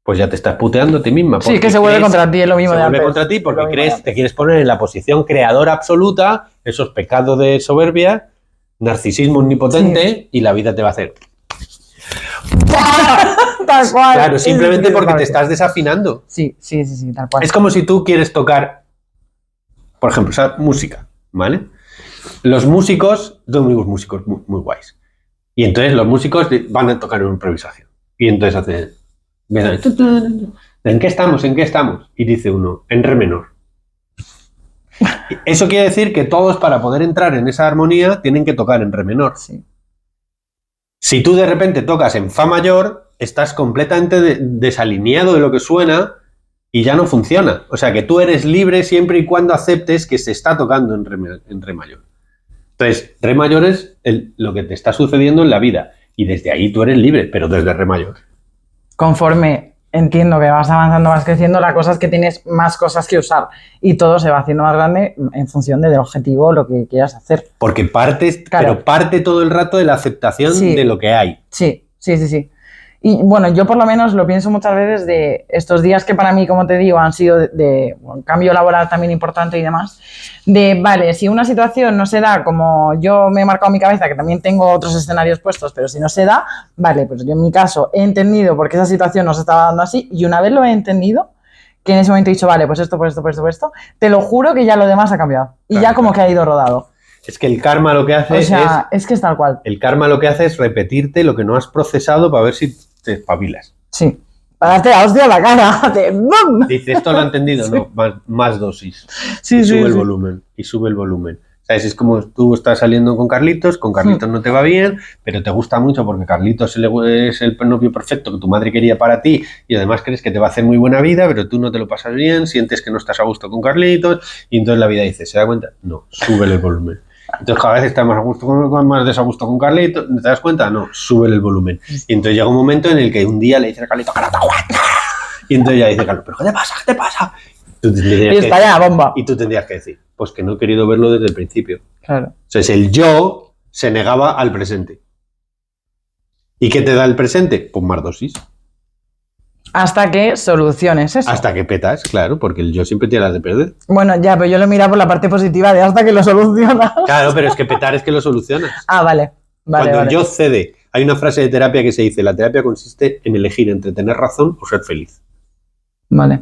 pues ya te estás puteando a ti misma. Sí, que se vuelve contra ti, es lo mismo de antes. Se vuelve contra ti porque te quieres poner en la posición creadora absoluta, esos pecados de soberbia, narcisismo omnipotente, y la vida te va a hacer. Tal cual. Claro, simplemente porque te estás desafinando. Sí, tal cual. Es como si tú quieres tocar, por ejemplo, música, ¿vale? Los músicos, son músicos muy, muy guays. Y entonces los músicos van a tocar una improvisación. Y entonces hacen... ¿En qué estamos? ¿En qué estamos? Y dice uno, en re menor. Eso quiere decir que todos, para poder entrar en esa armonía, tienen que tocar en re menor. Sí. Si tú de repente tocas en fa mayor, estás completamente desalineado de lo que suena y ya no funciona. O sea que tú eres libre siempre y cuando aceptes que se está tocando en re mayor. Entonces, re mayor es lo que te está sucediendo en la vida. Y desde ahí tú eres libre, pero desde re mayor. Conforme entiendo que vas avanzando, vas creciendo, la cosa es que tienes más cosas que usar y todo se va haciendo más grande en función del objetivo o lo que quieras hacer. Porque pero parte todo el rato de la aceptación de lo que hay. Sí. Y bueno, yo por lo menos lo pienso muchas veces de estos días que para mí, como te digo, han sido de un cambio laboral también importante y demás, vale, si una situación no se da como yo me he marcado en mi cabeza, que también tengo otros escenarios puestos, pero si no se da, vale, pues yo en mi caso he entendido por qué esa situación no se estaba dando así y una vez lo he entendido, que en ese momento he dicho, vale, pues esto, te lo juro que ya lo demás ha cambiado y claro, ya como que ha ido rodado. Es que el karma lo que hace es que es tal cual. El karma lo que hace es repetirte lo que no has procesado para ver si te espabilas. Sí. Para darte la hostia a la cara. Dice, ¿esto lo ha entendido? Sí. No, más dosis. Sí, y sube el volumen. Y sube el volumen. ¿Sabes? Es como tú estás saliendo con Carlitos no te va bien, pero te gusta mucho porque Carlitos es el novio perfecto que tu madre quería para ti y además crees que te va a hacer muy buena vida, pero tú no te lo pasas bien, sientes que no estás a gusto con Carlitos y entonces la vida dice, ¿se da cuenta? No, súbele el volumen. Entonces cada vez estás más a gusto más desagusto con Carlitos, ¿te das cuenta? No, súbele el volumen. Y entonces llega un momento en el que un día le dices a Carlitos, ¡que no te aguantas! Y entonces ya dice Carlitos, ¿pero qué te pasa? ¿Qué te pasa? Y está ya la bomba. Y tú tendrías que decir, pues que no he querido verlo desde el principio. Claro. Entonces el yo se negaba al presente. ¿Y qué te da el presente? Pues más dosis. Hasta que soluciones eso. Hasta que petas, claro, porque el yo siempre tiene las de perder. Bueno, ya, pero yo lo miro por la parte positiva de hasta que lo solucionas. Claro, pero es que petar es que lo solucionas. Ah, vale. Cuando el yo cede, hay una frase de terapia que se dice, la terapia consiste en elegir entre tener razón o ser feliz. Vale.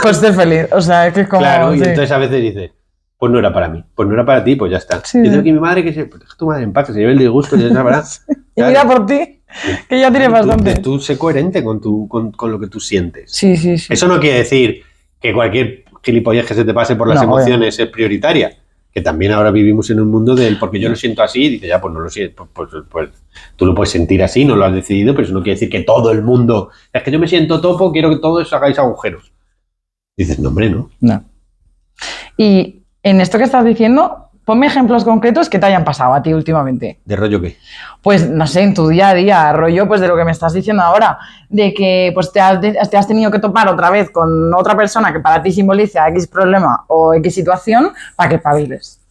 Pues ser feliz, o sea, es que es como... Claro, y entonces a veces dices, pues no era para mí, pues no era para ti, pues ya está. Sí. Yo tengo que mi madre que se... Pues deja tu madre en paz, que se lleve el disgusto, ya sabrá. Sí. Y claro. Mira por ti, que ya tienes bastante. Tú sé coherente con lo que tú sientes. Sí. Eso no quiere decir que cualquier gilipollez que se te pase por las emociones es prioritaria. Que también ahora vivimos en un mundo del porque yo lo siento así, y dices, ya, pues no lo siento. Pues tú lo puedes sentir así, no lo has decidido, pero eso no quiere decir que todo el mundo... Es que yo me siento topo, quiero que todos hagáis agujeros. Dices, no, hombre, no. No. Y en esto que estás diciendo, ponme ejemplos concretos que te hayan pasado a ti últimamente. ¿De rollo qué? Pues, no sé, en tu día a día, rollo pues de lo que me estás diciendo ahora, de que pues te has tenido que topar otra vez con otra persona que para ti simboliza X problema o X situación para que espabiles.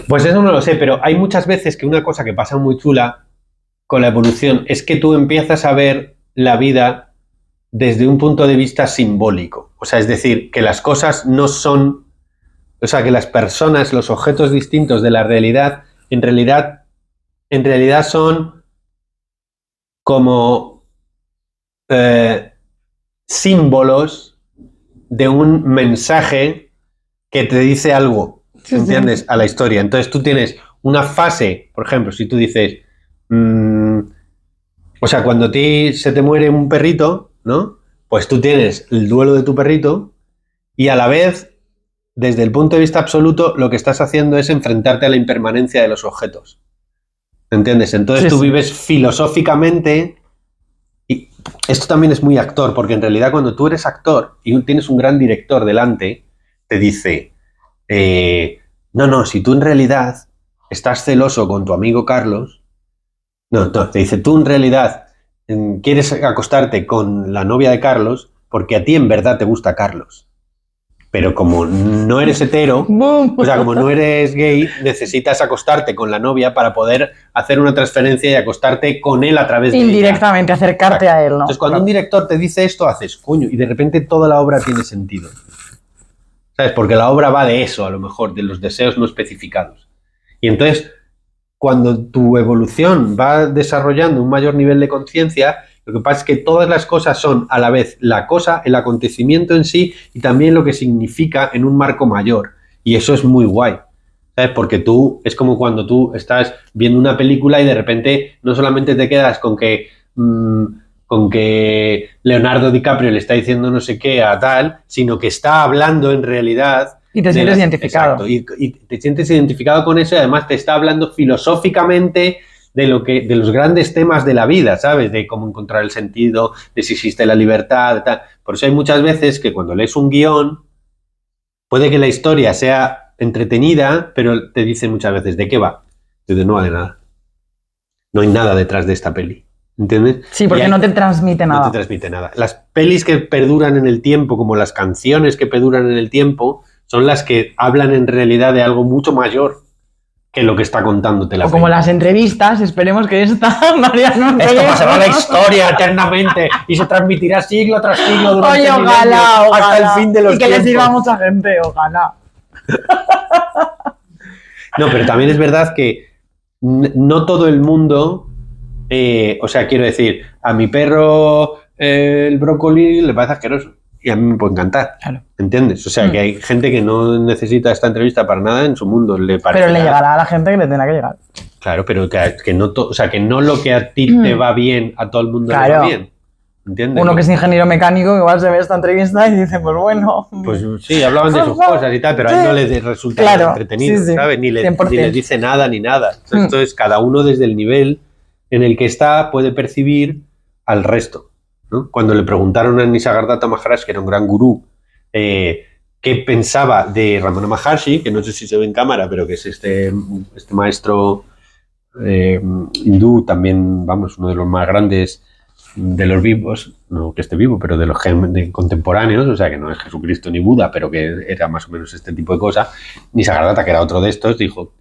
Pues eso no lo sé, pero hay muchas veces que una cosa que pasa muy chula con la evolución es que tú empiezas a ver la vida desde un punto de vista simbólico. O sea, es decir, que las cosas no son... O sea, que las personas, los objetos distintos de la realidad, en realidad son como símbolos de un mensaje que te dice algo, ¿entiendes? A la historia. Entonces tú tienes una fase, por ejemplo, si tú dices, o sea, cuando a ti se te muere un perrito, ¿no? Pues tú tienes el duelo de tu perrito y a la vez, desde el punto de vista absoluto, lo que estás haciendo es enfrentarte a la impermanencia de los objetos. ¿Entiendes? Entonces tú vives filosóficamente. Y esto también es muy actor, porque en realidad cuando tú eres actor y tienes un gran director delante, te dice, no, si tú en realidad estás celoso con tu amigo Carlos, te dice, tú en realidad quieres acostarte con la novia de Carlos porque a ti en verdad te gusta Carlos. Pero como no eres hetero, o sea, como no eres gay, necesitas acostarte con la novia para poder hacer una transferencia y acostarte con él a través de indirectamente, ella. Acercarte Exacto. A él, ¿no? Entonces, cuando un director te dice esto, haces, coño, y de repente toda la obra tiene sentido. ¿Sabes? Porque la obra va de eso, a lo mejor, de los deseos no especificados. Y entonces, cuando tu evolución va desarrollando un mayor nivel de conciencia, lo que pasa es que todas las cosas son a la vez la cosa, el acontecimiento en sí y también lo que significa en un marco mayor. Y eso es muy guay, ¿sabes? Porque tú, es como cuando tú estás viendo una película y de repente no solamente te quedas con que Leonardo DiCaprio le está diciendo no sé qué a tal, sino que está hablando en realidad. Y te sientes identificado. Exacto, y te sientes identificado con eso y además te está hablando filosóficamente de los grandes temas de la vida, ¿sabes? De cómo encontrar el sentido, de si existe la libertad, tal. Por eso hay muchas veces que cuando lees un guión, puede que la historia sea entretenida, pero te dicen muchas veces, ¿de qué va? Entonces, no va de nada. No hay nada detrás de esta peli, ¿entiendes? Sí, porque no te transmite nada. No te transmite nada. Las pelis que perduran en el tiempo, como las canciones que perduran en el tiempo, son las que hablan en realidad de algo mucho mayor que lo que está contándote la peli. O como las entrevistas, esperemos que esta Mariano... Esto pasará la historia eternamente y se transmitirá siglo tras siglo durante Oye, ojalá, hasta el fin de los tiempos. Y que le sirva a mucha gente, ojalá. No, pero también es verdad que no todo el mundo... o sea, quiero decir, a mi perro el brócoli le parece asqueroso y a mí me puede encantar, claro. ¿Entiendes? O sea, que hay gente que no necesita esta entrevista para nada en su mundo, le parece. Pero le llegará a la gente que le tenga que llegar. Claro, pero que no, o sea, que no lo que a ti te va bien, a todo el mundo le va bien. ¿Entiendes? Uno que es ingeniero mecánico igual se ve esta entrevista y dice, pues bueno... Pues sí, hablaban de sus cosas y tal, pero a él no le resulta entretenido, sí, ¿sabes? Ni le dice nada ni nada. Entonces, cada uno desde el nivel en el que está puede percibir al resto, ¿no? Cuando le preguntaron a Nisargadatta Maharaj, que era un gran gurú, qué pensaba de Ramana Maharshi, que no sé si se ve en cámara, pero que es este maestro hindú, también, vamos, uno de los más grandes de los vivos, no que esté vivo, pero de los contemporáneos, o sea, que no es Jesucristo ni Buda, pero que era más o menos este tipo de cosa. Nisargadatta, que era otro de estos, dijo,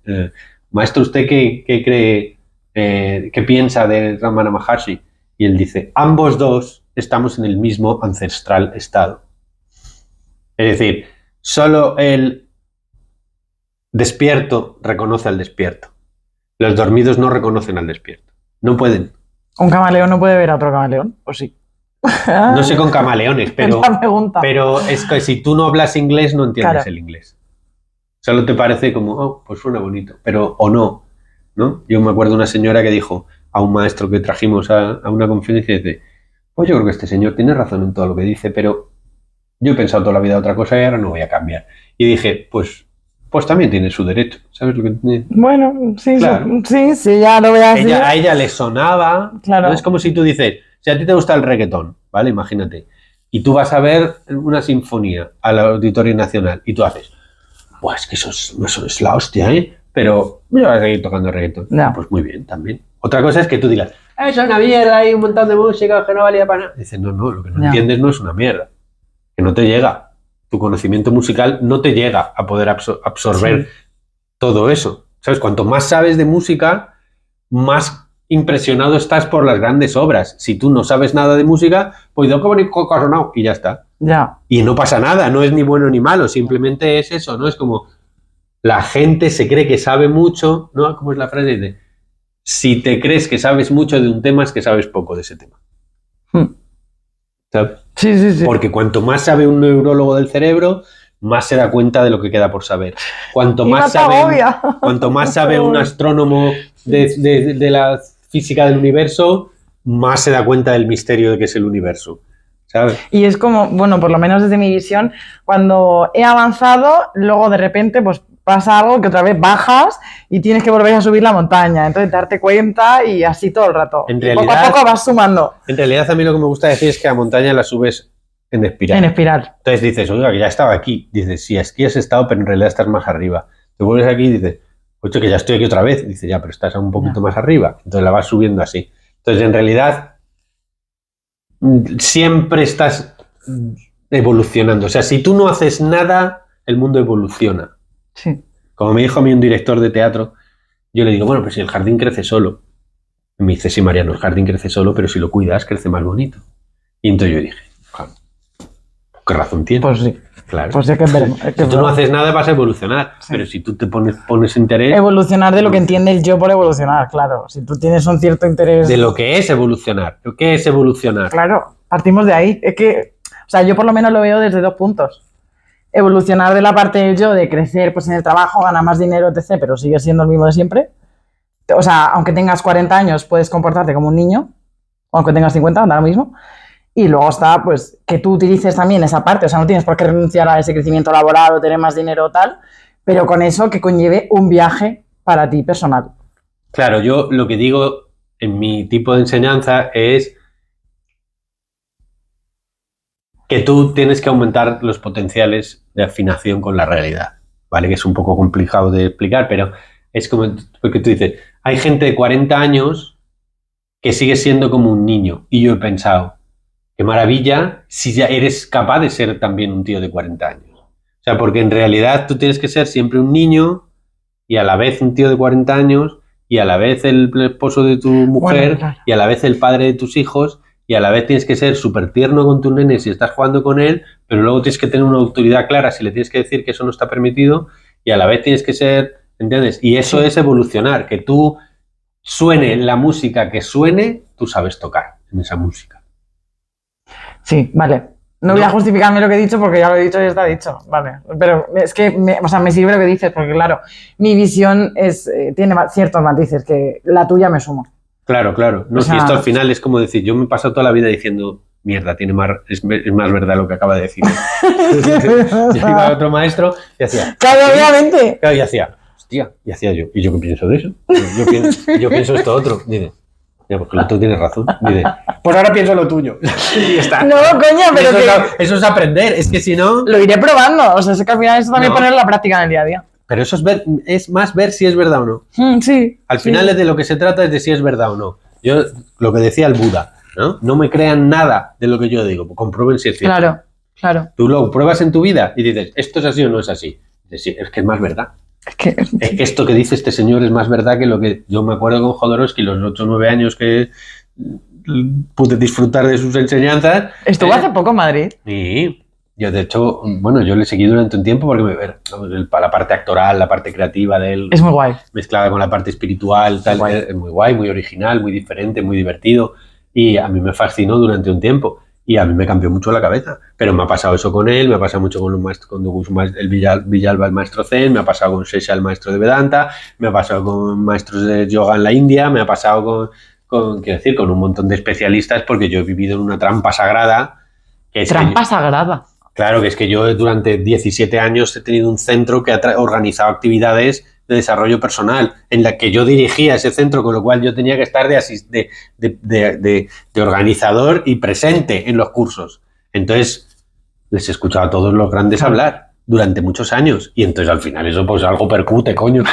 maestro, ¿usted qué cree, qué piensa de Ramana Maharshi? Y él dice, ambos dos estamos en el mismo ancestral estado. Es decir, solo el despierto reconoce al despierto. Los dormidos no reconocen al despierto. No pueden. ¿Un camaleón no puede ver a otro camaleón? ¿O sí? No sé con camaleones, pero es que si tú no hablas inglés, no entiendes el inglés. Solo te parece como, oh, pues suena bonito, pero o no, ¿no? Yo me acuerdo de una señora que dijo a un maestro que trajimos a una conferencia y dice, pues yo creo que este señor tiene razón en todo lo que dice, pero yo he pensado toda la vida otra cosa y ahora no voy a cambiar. Y dije, pues también tiene su derecho, ¿sabes lo que tiene? Bueno, sí, claro. sí, ya lo voy a decir. A ella le sonaba, claro. ¿No? Es como si tú dices, si a ti te gusta el reggaetón, ¿vale? Imagínate, y tú vas a ver una sinfonía al Auditorio Nacional y tú haces, pues que eso es la hostia, ¿eh? Pero yo voy a seguir tocando reggaetón. No. Pues muy bien, también. Otra cosa es que tú digas, eso es una mierda, hay un montón de música que no valía para nada. Dices, no, lo que no entiendes no es una mierda, que no te llega. Tu conocimiento musical no te llega a poder absorber todo eso. ¿Sabes? Cuanto más sabes de música, más impresionado estás por las grandes obras. Si tú no sabes nada de música, pues yo como sonado y ya está. Ya. Y no pasa nada, no es ni bueno ni malo, simplemente es eso, ¿no? Es como la gente se cree que sabe mucho, ¿no? ¿Cómo es la frase? De, si te crees que sabes mucho de un tema, es que sabes poco de ese tema. ¿sabes? Sí. Porque cuanto más sabe un neurólogo del cerebro, más se da cuenta de lo que queda por saber. Cuanto Y no más te agobia. sabe un astrónomo de la física del universo, más se da cuenta del misterio de que es el universo, ¿sabes? Y es como, bueno, por lo menos desde mi visión, cuando he avanzado, luego de repente pues pasa algo que otra vez bajas y tienes que volver a subir la montaña. Entonces darte cuenta y así todo el rato. En Y poco realidad- a poco vas sumando En realidad a mí lo que me gusta decir es que la montaña la subes en espiral. en espiral. Entonces dices, oiga, que ya estaba aquí. Dices, sí, aquí has estado, pero en realidad estás más arriba. Te vuelves aquí y dices, oye, que ya estoy aquí otra vez. Dices, ya, pero estás un poquito más arriba. Entonces la vas subiendo así. Entonces, en realidad, siempre estás evolucionando. O sea, si tú no haces nada, el mundo evoluciona. Sí. Como me dijo a mí un director de teatro, yo le digo, bueno, pues si el jardín crece solo. Y me dice, sí, Mariano, el jardín crece solo, pero si lo cuidas, crece más bonito. Y entonces yo dije, "Claro, ¿qué razón tiene? Pues sí. Claro. Pues es que veremos. Si tú no haces nada, vas a evolucionar. Sí. Pero si tú te pones interés Evolucionar de lo que entiende el yo por evolucionar, claro. Si tú tienes un cierto interés. de lo que es evolucionar. ¿Qué es evolucionar? Claro, partimos de ahí. Es que, o sea, yo por lo menos lo veo desde 2 puntos. Evolucionar de la parte del yo, de crecer pues en el trabajo, ganar más dinero, etc., pero sigue siendo el mismo de siempre. O sea, aunque tengas 40 años, puedes comportarte como un niño, aunque tengas 50, da lo mismo. Y luego está, pues, que tú utilices también esa parte, o sea, no tienes por qué renunciar a ese crecimiento laboral o tener más dinero o tal, pero con eso que conlleve un viaje para ti personal. Claro, yo lo que digo en mi tipo de enseñanza es que tú tienes que aumentar los potenciales de afinación con la realidad, ¿vale? Que es un poco complicado de explicar, pero es como, porque tú dices, hay gente de 40 años que sigue siendo como un niño, y yo he pensado, qué maravilla si ya eres capaz de ser también un tío de 40 años. O sea, porque en realidad tú tienes que ser siempre un niño y a la vez un tío de 40 años y a la vez el esposo de tu mujer, Bueno, claro. y a la vez el padre de tus hijos, y a la vez tienes que ser súper tierno con tu nene si estás jugando con él, pero luego tienes que tener una autoridad clara si le tienes que decir que eso no está permitido, y a la vez tienes que ser, ¿entiendes? Y eso es evolucionar, que tú suene la música que suene, tú sabes tocar en esa música. Sí, vale. No voy a justificarme lo que he dicho porque ya lo he dicho y está dicho. Vale. Pero es que o sea, me sirve lo que dices porque, claro, mi visión tiene ciertos matices que la tuya me sumo. Claro, claro. No, O sea, si esto al final es como decir, yo me he pasado toda la vida diciendo, mierda, es más verdad lo que acaba de decir. Yo iba a otro maestro y hacía... Claro, obviamente. Claro, y hacía, hostia, y hacía yo. ¿Y yo qué pienso de eso? Yo pienso esto otro. Dice, ya, porque el otro tiene razón. Dice, pues ahora pienso lo tuyo. Y ya está. No, coño, pero Eso es aprender. Es que si no... lo iré probando. O sea, es que al final eso también No. poner en la práctica en el día a día. Pero eso es más ver si es verdad o no. Sí. Al final es de lo que se trata es de si es verdad o no. Yo, lo que decía el Buda, ¿no? No me crean nada de lo que yo digo, comprueben si es cierto. Claro, claro. Tú lo pruebas en tu vida y dices, ¿esto es así o no es así? Dices, sí, es que es más verdad. Es que Es que esto que dice este señor es más verdad que lo que yo me acuerdo con Jodorowsky, los 8 o 9 años que pude disfrutar de sus enseñanzas. estuvo hace poco en Madrid. Y yo, de hecho, bueno, yo le seguí durante un tiempo porque la parte actoral, la parte creativa de él, Es muy guay. mezclada con la parte espiritual, tal, Guay. es muy guay, muy original, muy diferente, muy divertido. Y a mí me fascinó durante un tiempo. Y a mí me cambió mucho la cabeza. Pero me ha pasado eso con él, me ha pasado mucho con los maestros, el Villalba, el maestro Zen, me ha pasado con Sesha, el maestro de Vedanta, me ha pasado con maestros de yoga en la India, me ha pasado quiero decir, con un montón de especialistas, porque yo he vivido en una trampa sagrada. Que es Trampa sagrada. Claro, que es que yo durante 17 años he tenido un centro que ha organizado actividades de desarrollo personal, en la que yo dirigía ese centro, con lo cual yo tenía que estar de organizador y presente en los cursos. Entonces, les he escuchado a todos los grandes hablar durante muchos años, y entonces al final eso pues algo percute, coño.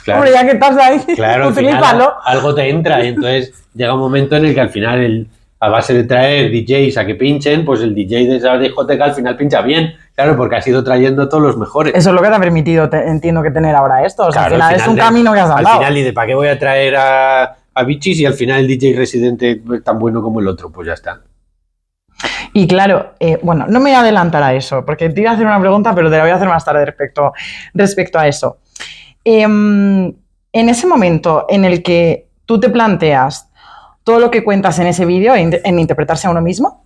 Claro, Hombre, ya que estás ahí, claro, al final utilízalo. algo te entra, y entonces llega un momento en el que al final a base de traer DJs a que pinchen, pues el DJ de esa discoteca al final pincha bien, claro, porque has ido trayendo a todos los mejores. Eso es lo que te ha permitido, entiendo que tener ahora esto. O sea, Claro, al final es un camino que has Al andado. final, y de ¿para qué voy a traer a Bichis y al final el DJ residente es tan bueno como el otro? Pues ya está. Y claro, bueno, no me voy a adelantar a eso, porque te iba a hacer una pregunta, pero te la voy a hacer más tarde respecto a eso. En ese momento en el que tú te planteas todo lo que cuentas en ese vídeo, en interpretarse a uno mismo,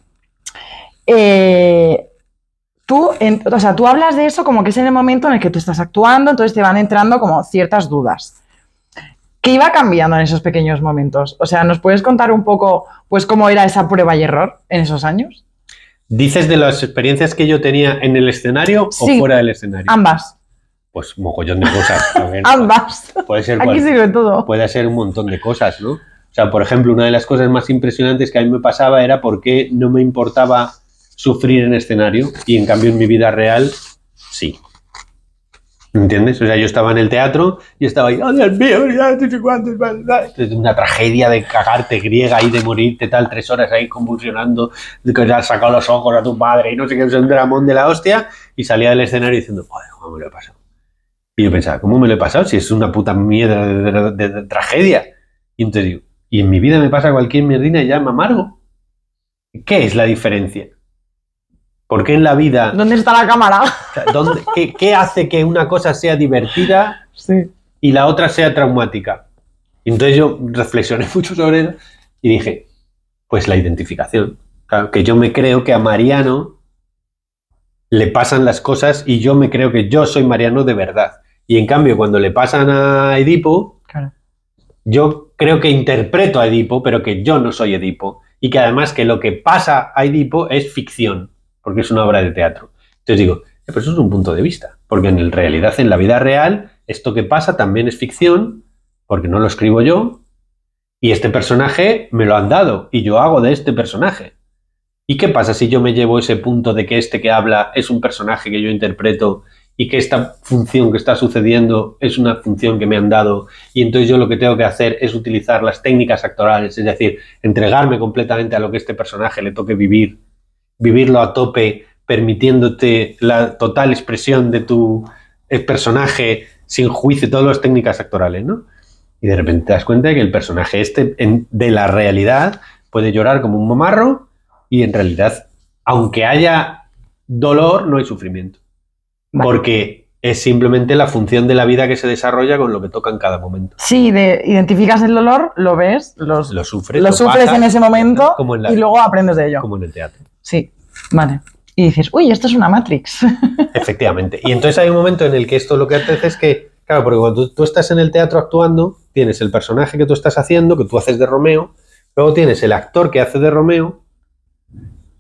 tú hablas de eso como que es en el momento en el que tú estás actuando, entonces te van entrando como ciertas dudas. ¿Qué iba cambiando en esos pequeños momentos? O sea, ¿nos puedes contar un poco, pues, cómo era esa prueba y error en esos años? ¿Dices de las experiencias que yo tenía en el escenario o Sí, fuera del escenario? ambas. Pues mogollón de cosas. A ver, Ambas. puede ser Aquí sirve todo. puede ser un montón de cosas, ¿no? O sea, por ejemplo, una de las cosas más impresionantes que a mí me pasaba era por qué no me importaba sufrir en escenario y en cambio en mi vida real, sí. ¿Entiendes? O sea, yo estaba en el teatro y estaba ahí, oh Dios mío, ya no sé cuánto, una tragedia de cagarte griega y de morirte tal, 3 horas ahí convulsionando, de que le has sacado los ojos a tu padre y no sé qué, es un dramón de la hostia, y salía del escenario diciendo, joder, ¿cómo me lo he pasado? Y yo pensaba, ¿cómo me lo he pasado? Si es una puta mierda de tragedia. Y entonces digo, y en mi vida me pasa cualquier mierdina y ya me amargo. ¿Qué es la diferencia? ¿Por qué en la vida... ¿Dónde está la cámara? ¿Qué hace que una cosa sea divertida Sí. y la otra sea traumática? Y entonces yo reflexioné mucho sobre eso y dije, pues la identificación. Claro, que yo me creo que a Mariano le pasan las cosas y yo me creo que yo soy Mariano de verdad. Y en cambio, cuando le pasan a Edipo, Claro. yo creo que interpreto a Edipo, pero que yo no soy Edipo. Y que además que lo que pasa a Edipo es ficción, porque es una obra de teatro. Entonces digo, pero eso es un punto de vista, porque en realidad, en la vida real, esto que pasa también es ficción, porque no lo escribo yo, y este personaje me lo han dado, y yo hago de este personaje. ¿Y qué pasa si yo me llevo ese punto de que este que habla es un personaje que yo interpreto y que esta función que está sucediendo es una función que me han dado y entonces yo lo que tengo que hacer es utilizar las técnicas actorales, es decir, entregarme completamente a lo que este personaje le toque vivir, vivirlo a tope, permitiéndote la total expresión de tu personaje sin juicio, todas las técnicas actorales, ¿no? Y de repente te das cuenta de que el personaje de la realidad puede llorar como un mamarro y en realidad, aunque haya dolor, no hay sufrimiento. Vale. Porque es simplemente la función de la vida que se desarrolla con lo que toca en cada momento. Sí, identificas el dolor, lo ves, lo sufres, lo sufres pasas, en ese momento como en y luego aprendes de ello. Como en el teatro. Sí, vale. Y dices, uy, esto es una Matrix. Efectivamente. Y entonces hay un momento en el que esto lo que hace es que, claro, porque cuando tú estás en el teatro actuando, tienes el personaje que tú estás haciendo, que tú haces de Romeo, luego tienes el actor que hace de Romeo,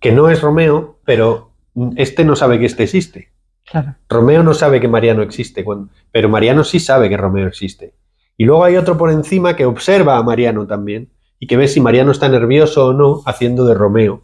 que no es Romeo, pero este no sabe que este existe. Claro. Romeo no sabe que Mariano existe, pero Mariano sí sabe que Romeo existe. Y luego hay otro por encima que observa a Mariano también y que ve si Mariano está nervioso o no haciendo de Romeo.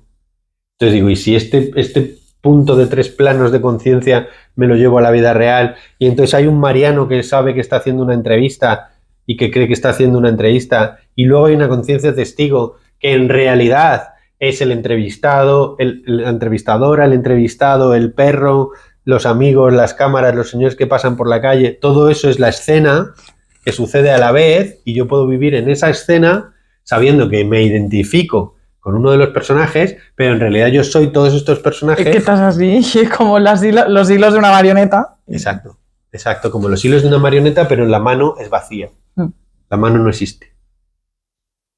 Entonces digo, ¿y si este punto de 3 planos de conciencia me lo llevo a la vida real? Y entonces hay un Mariano que sabe que está haciendo una entrevista y que cree que está haciendo una entrevista y luego hay una conciencia testigo que en realidad es el entrevistado, la entrevistadora, el entrevistado, el perro, los amigos, las cámaras, los señores que pasan por la calle, todo eso es la escena que sucede a la vez y yo puedo vivir en esa escena sabiendo que me identifico con uno de los personajes, pero en realidad yo soy todos estos personajes. Es que estás así, como los hilos de una marioneta. Exacto, exacto, como los hilos de una marioneta, pero la mano es vacía. La mano no existe.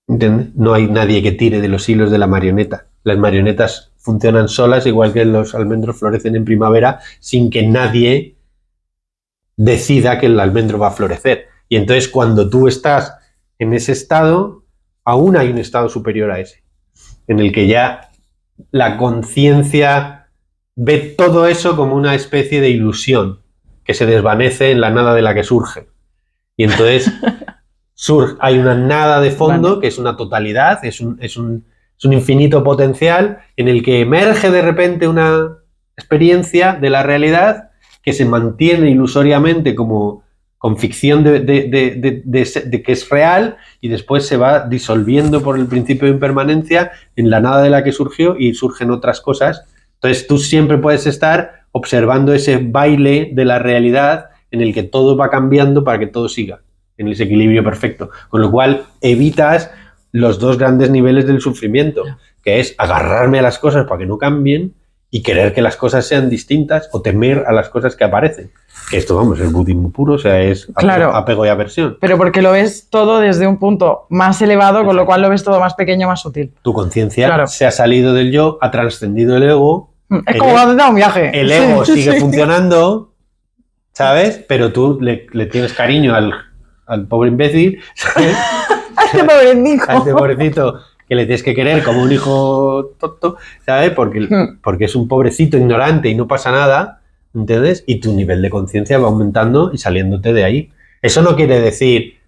¿Entiendes? No hay nadie que tire de los hilos de la marioneta. Las marionetas funcionan solas, igual que los almendros florecen en primavera, sin que nadie decida que el almendro va a florecer. Y entonces cuando tú estás en ese estado, aún hay un estado superior a ese, en el que ya la conciencia ve todo eso como una especie de ilusión que se desvanece en la nada de la que surge. Y entonces hay una nada de fondo, vale, que es una totalidad, es un infinito potencial en el que emerge de repente una experiencia de la realidad que se mantiene ilusoriamente como con ficción de que es real y después se va disolviendo por el principio de impermanencia en la nada de la que surgió y surgen otras cosas. Entonces tú siempre puedes estar observando ese baile de la realidad en el que todo va cambiando para que todo siga en ese equilibrio perfecto, con lo cual evitas los 2 grandes niveles del sufrimiento, que es agarrarme a las cosas para que no cambien y querer que las cosas sean distintas o temer a las cosas que aparecen. Que esto, vamos, es budismo puro, o sea, es Claro. apego y aversión. Pero porque lo ves todo desde un punto más elevado, con lo cual lo ves todo más pequeño, más sutil. Tu conciencia Claro. se ha salido del yo, ha trascendido el ego. Es como cuando te da un viaje. El ego Sí, sigue sí. funcionando, ¿sabes? Pero tú le tienes cariño al pobre imbécil, ¿sabes? A este pobre Nico. A este pobrecito que le tienes que querer como un hijo tonto, ¿sabes? Porque es un pobrecito ignorante y no pasa nada, ¿entiendes? Y tu nivel de conciencia va aumentando y saliéndote de ahí. Eso no quiere decir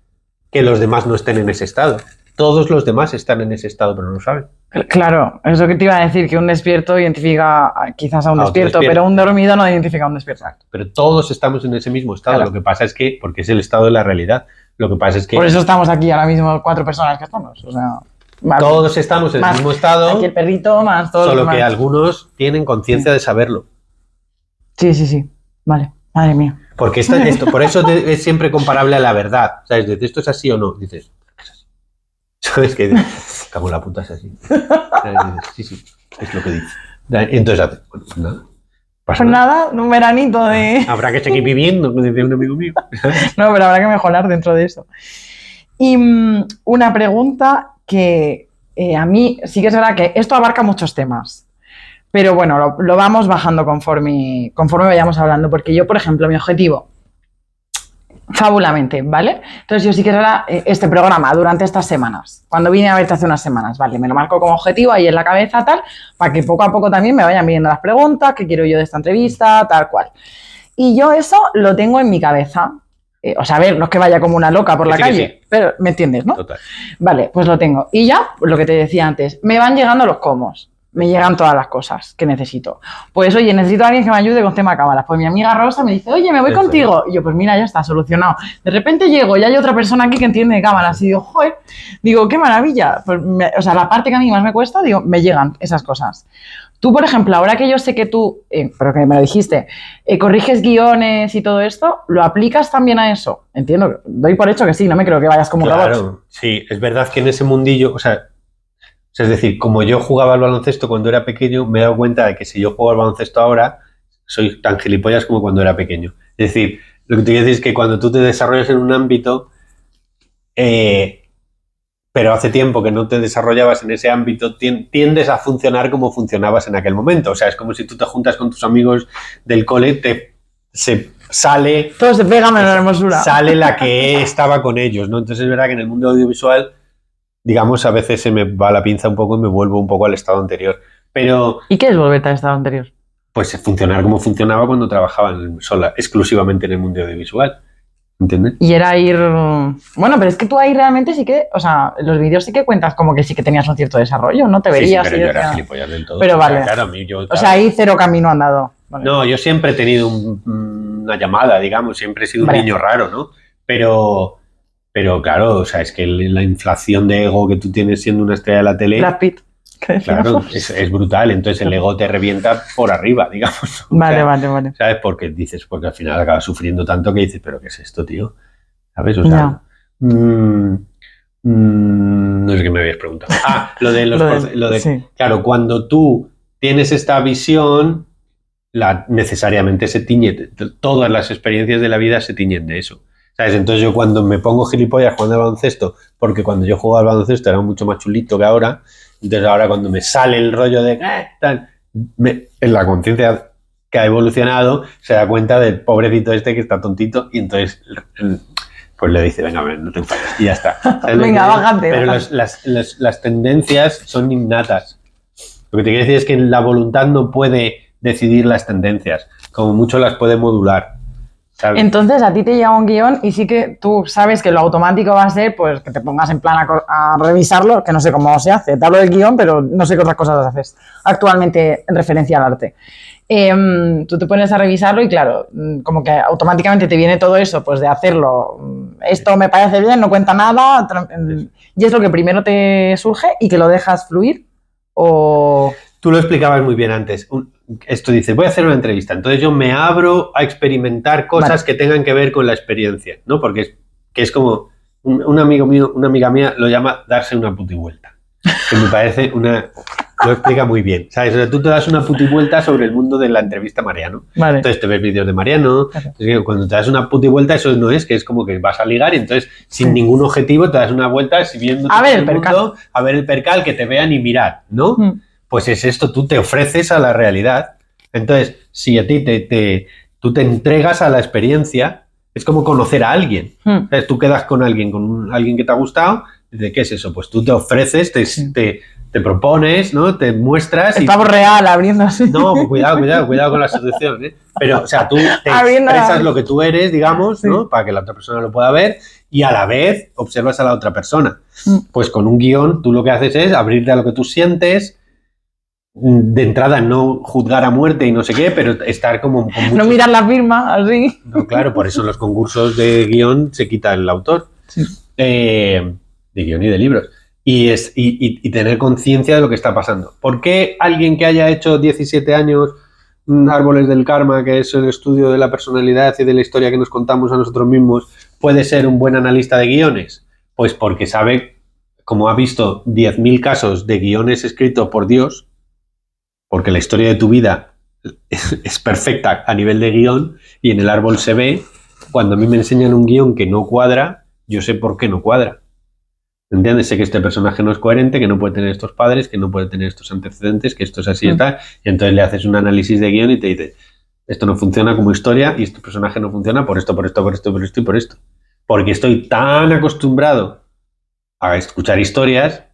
que los demás no estén en ese estado. Todos los demás están en ese estado, pero no lo saben. Claro, eso que te iba a decir, que un despierto identifica quizás a un A otro despierto, despierto. pero un dormido no identifica a un despierto. Pero todos estamos en ese mismo estado. Claro. Lo que pasa es que, porque es el estado de la realidad, lo que pasa es que Por eso estamos aquí ahora mismo 4 personas que estamos. O sea, más- todos estamos en el más mismo estado, aquí el perrito, más todos solo los que demás. algunos tienen conciencia de saberlo. Sí, sí, sí. Vale, madre mía. Porque por eso es siempre comparable a la verdad. ¿Sabes? Dices, ¿esto es así o no? Dices, es así. ¿Sabes? Que dices, cago en la puta, es así. ¿Sabes? Dices, sí, es lo que dice. Entonces haces, bueno, pues nada. Pasa Pues nada. nada, un veranito de... Habrá que seguir viviendo, como decía un amigo mío. No, pero habrá que mejorar dentro de eso. Y una pregunta que a mí sí que es verdad que esto abarca muchos temas, pero bueno, lo vamos bajando conforme vayamos hablando, porque yo, por ejemplo, mi objetivo, fabulamente, ¿vale? Entonces yo sí que era este programa durante estas semanas, cuando vine a verte hace unas semanas, ¿vale? Me lo marco como objetivo ahí en la cabeza, tal, para que poco a poco también me vayan viendo las preguntas, qué quiero yo de esta entrevista, tal cual. Y yo eso lo tengo en mi cabeza. O sea, a ver, no es que vaya como una loca por Que la sí, que calle, sí. pero me entiendes, ¿no? Total. Vale, pues lo tengo. Y ya, pues lo que te decía antes, me van llegando los comos, me llegan todas las cosas que necesito. Pues oye, necesito a alguien que me ayude con tema cámaras. Pues mi amiga Rosa me dice, oye, me voy Eso. contigo. Y yo, pues mira, ya está, solucionado. De repente llego y hay otra persona aquí que entiende de cámaras. Y digo, joder, digo, qué maravilla. Pues o sea, la parte que a mí más me cuesta, digo, me llegan esas cosas. Tú, por ejemplo, ahora que yo sé que tú, pero que me lo dijiste, corriges guiones y todo esto, ¿lo aplicas también a eso? Entiendo, doy por hecho que sí, no me creo que vayas como un robot. Claro, sí, es verdad que en ese mundillo, o sea, es decir, como yo jugaba al baloncesto cuando era pequeño, me he dado cuenta de que si yo juego al baloncesto ahora, soy tan gilipollas como cuando era pequeño. Es decir, lo que te quiero decir es que cuando tú te desarrollas en un ámbito, pero hace tiempo que no te desarrollabas en ese ámbito, tiendes a funcionar como funcionabas en aquel momento. O sea, es como si tú te juntas con tus amigos del cole, sale Todo se pega menos la hermosura. sale la que estaba con ellos, ¿no? Entonces es verdad que en el mundo audiovisual, digamos, a veces se me va la pinza un poco y me vuelvo un poco al estado anterior. Pero, ¿Y qué es volverte al estado anterior? pues, funcionar como funcionaba cuando trabajaba exclusivamente en el mundo audiovisual. ¿Entiendes? Y era ir... Bueno, pero es que tú ahí realmente sí que... O sea, los vídeos sí que cuentas como que sí que tenías un cierto desarrollo, ¿no? Te veías... pero y yo decía- era gilipollas del todo. Pero O sea, vale. claro, O sea, ahí cero camino andado. Vale. No, yo siempre he tenido una llamada, digamos, siempre he sido un Vale. niño raro, ¿no? Pero claro, o sea, es que la inflación de ego que tú tienes siendo una estrella de la tele, Brad Pitt. que claro, decíamos. es brutal. Entonces el ego te revienta por arriba, digamos. O Vale, sea, vale. ¿sabes? Porque al final acabas sufriendo tanto que dices, ¿pero qué es esto, tío? ¿Sabes? O sea, Ya. no sé qué me habías preguntado. Ah, lo de sí. claro, cuando tú tienes esta visión, necesariamente se tiñe, todas las experiencias de la vida se tiñen de eso. ¿Sabes? Entonces yo cuando me pongo gilipollas jugando al baloncesto, porque cuando yo jugaba al baloncesto era mucho más chulito que ahora, entonces ahora cuando me sale el rollo de tal, en la conciencia que ha evolucionado, se da cuenta del pobrecito este que está tontito y entonces pues le dice, venga, no te enfades y ya está. ¿Sabes? Venga, bájate. Pero las tendencias son innatas. Lo que te quiero decir es que la voluntad no puede decidir las tendencias, como mucho las puede modular. ¿Sabes? Entonces a ti te llega un guión y sí que tú sabes que lo automático va a ser pues que te pongas en plan a revisarlo, que no sé cómo se hace. Te hablo del guión, pero no sé qué otras cosas haces actualmente en referencia al arte. Tú te pones a revisarlo y claro, como que automáticamente te viene todo eso, pues de hacerlo. Esto me parece bien, no cuenta nada. Y es lo que primero te surge y que lo dejas fluir. O... Tú lo explicabas muy bien antes. Esto dice, voy a hacer una entrevista. Entonces yo me abro a experimentar cosas que tengan que ver con la experiencia, ¿no? Porque es como un amigo mío, una amiga mía lo llama darse una putivuelta. Que me parece una lo explica muy bien. ¿Sabes? O sea, tú te das una putivuelta sobre el mundo de la entrevista a Mariano. Vale. Entonces te ves vídeos de Mariano. Claro. Es que cuando te das una putivuelta, eso no es que es como que vas a ligar y entonces sin ningún objetivo te das una vuelta viendo A ver el mundo, a ver el percal, que te vean y mirar, ¿no? Pues es esto, tú te ofreces a la realidad. Entonces, si a ti tú te entregas a la experiencia, es como conocer a alguien. Entonces, tú quedas con alguien que te ha gustado. ¿De qué es eso? Pues tú te ofreces, te propones, ¿no? Te muestras. Estamos real, abriendo así. No, cuidado con la seducción, ¿eh? Pero, o sea, tú te expresas lo que tú eres, digamos, ¿no? Para que la otra persona lo pueda ver y a la vez observas a la otra persona. Pues con un guión tú lo que haces es abrirte a lo que tú sientes. De entrada no juzgar a muerte y no sé qué, pero estar como con mucho... No mirar la firma, así. No, claro, por eso en los concursos de guión se quita el autor. Sí. De guión y de libros. Y tener conciencia de lo que está pasando. ¿Por qué alguien que haya hecho 17 años Árboles del Karma, que es el estudio de la personalidad y de la historia que nos contamos a nosotros mismos, puede ser un buen analista de guiones? Pues porque sabe, como ha visto 10.000 casos de guiones escritos por Dios, porque la historia de tu vida es perfecta a nivel de guión y en el árbol se ve. Cuando a mí me enseñan un guión que no cuadra, yo sé por qué no cuadra. ¿Entiendes? Sé que este personaje no es coherente, que no puede tener estos padres, que no puede tener estos antecedentes, que esto es así y tal. Y entonces le haces un análisis de guión y te dices, esto no funciona como historia y este personaje no funciona por esto, por esto, por esto, por esto y por esto. Porque estoy tan acostumbrado a escuchar historias,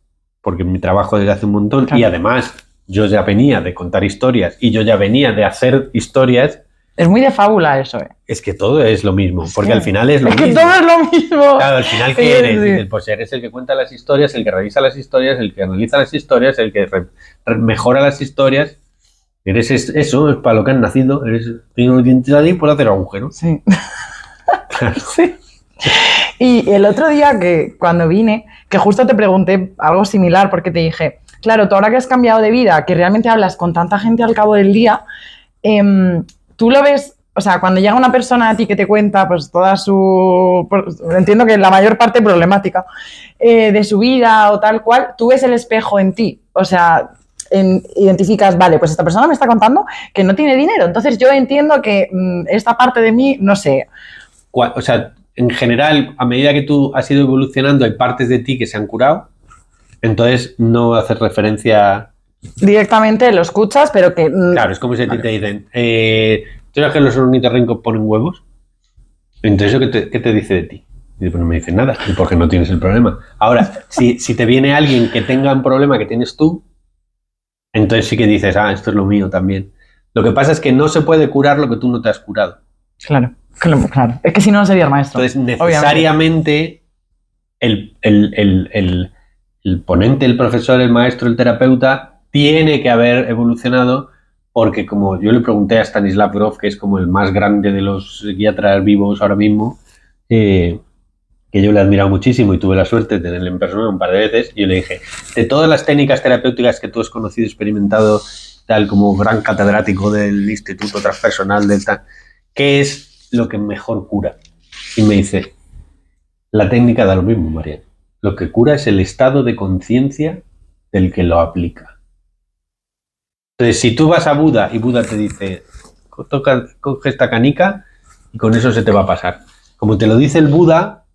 porque mi trabajo desde hace un montón, claro. Y además yo ya venía de contar historias y yo ya venía de hacer historias. Es muy de fábula eso, ¿eh? Es que todo es lo mismo, porque al final es lo mismo. Es que todo es lo mismo. Claro, al final, ¿qué eres? Dices, pues eres el que cuenta las historias, el que revisa las historias, el que analiza las historias, el que mejora las historias. Eres eso, es para lo que han nacido. Tengo una identidad y puedo hacer agujeros. Sí. Claro. Sí. Y el otro día cuando vine, que justo te pregunté algo similar, porque te dije, claro, tú ahora que has cambiado de vida, que realmente hablas con tanta gente al cabo del día, tú lo ves, o sea, cuando llega una persona a ti que te cuenta pues toda entiendo que la mayor parte problemática de su vida o tal cual, tú ves el espejo en ti, o sea, identificas, vale, pues esta persona me está contando que no tiene dinero, entonces yo entiendo que esta parte de mí, no sé. O sea, en general, a medida que tú has ido evolucionando, hay partes de ti que se han curado, entonces no haces referencia... Directamente lo escuchas, pero que... Claro, es como si a ti te dicen, ¿tú sabes que los ornitorrincos ponen huevos? Entonces, ¿qué te dice de ti? Y pues no me dice nada, porque no tienes el problema. Ahora, si te viene alguien que tenga un problema que tienes tú, entonces sí que dices, esto es lo mío también. Lo que pasa es que no se puede curar lo que tú no te has curado. Claro. Es que si no, no sería el maestro. Entonces, necesariamente, el ponente, el profesor, el maestro, el terapeuta, tiene que haber evolucionado, porque como yo le pregunté a Stanislav Grof, que es como el más grande de los psiquiatras vivos ahora mismo, que yo le he admirado muchísimo y tuve la suerte de tenerle en persona un par de veces, y yo le dije, de todas las técnicas terapéuticas que tú has conocido y experimentado, tal como gran catedrático del Instituto Transpersonal, ¿qué es lo que mejor cura? Y me dice, la técnica da lo mismo, Mariano. Lo que cura es el estado de conciencia del que lo aplica. Entonces, si tú vas a Buda y Buda te dice, coge esta canica y con eso se te va a pasar. Como te lo dice el Buda,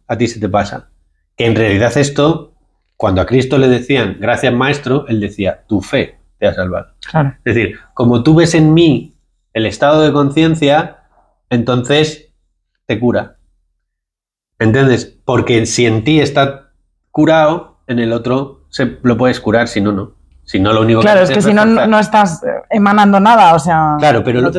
a ti se te pasa. Que en realidad esto, cuando a Cristo le decían, gracias maestro, él decía, tu fe te ha salvado. Claro. Es decir, como tú ves en mí el estado de conciencia, entonces te cura. ¿Entiendes? Porque si en ti está curado, en el otro lo puedes curar, si no, no. Si no, lo único claro, es que si no estás emanando nada, o sea... Claro, pero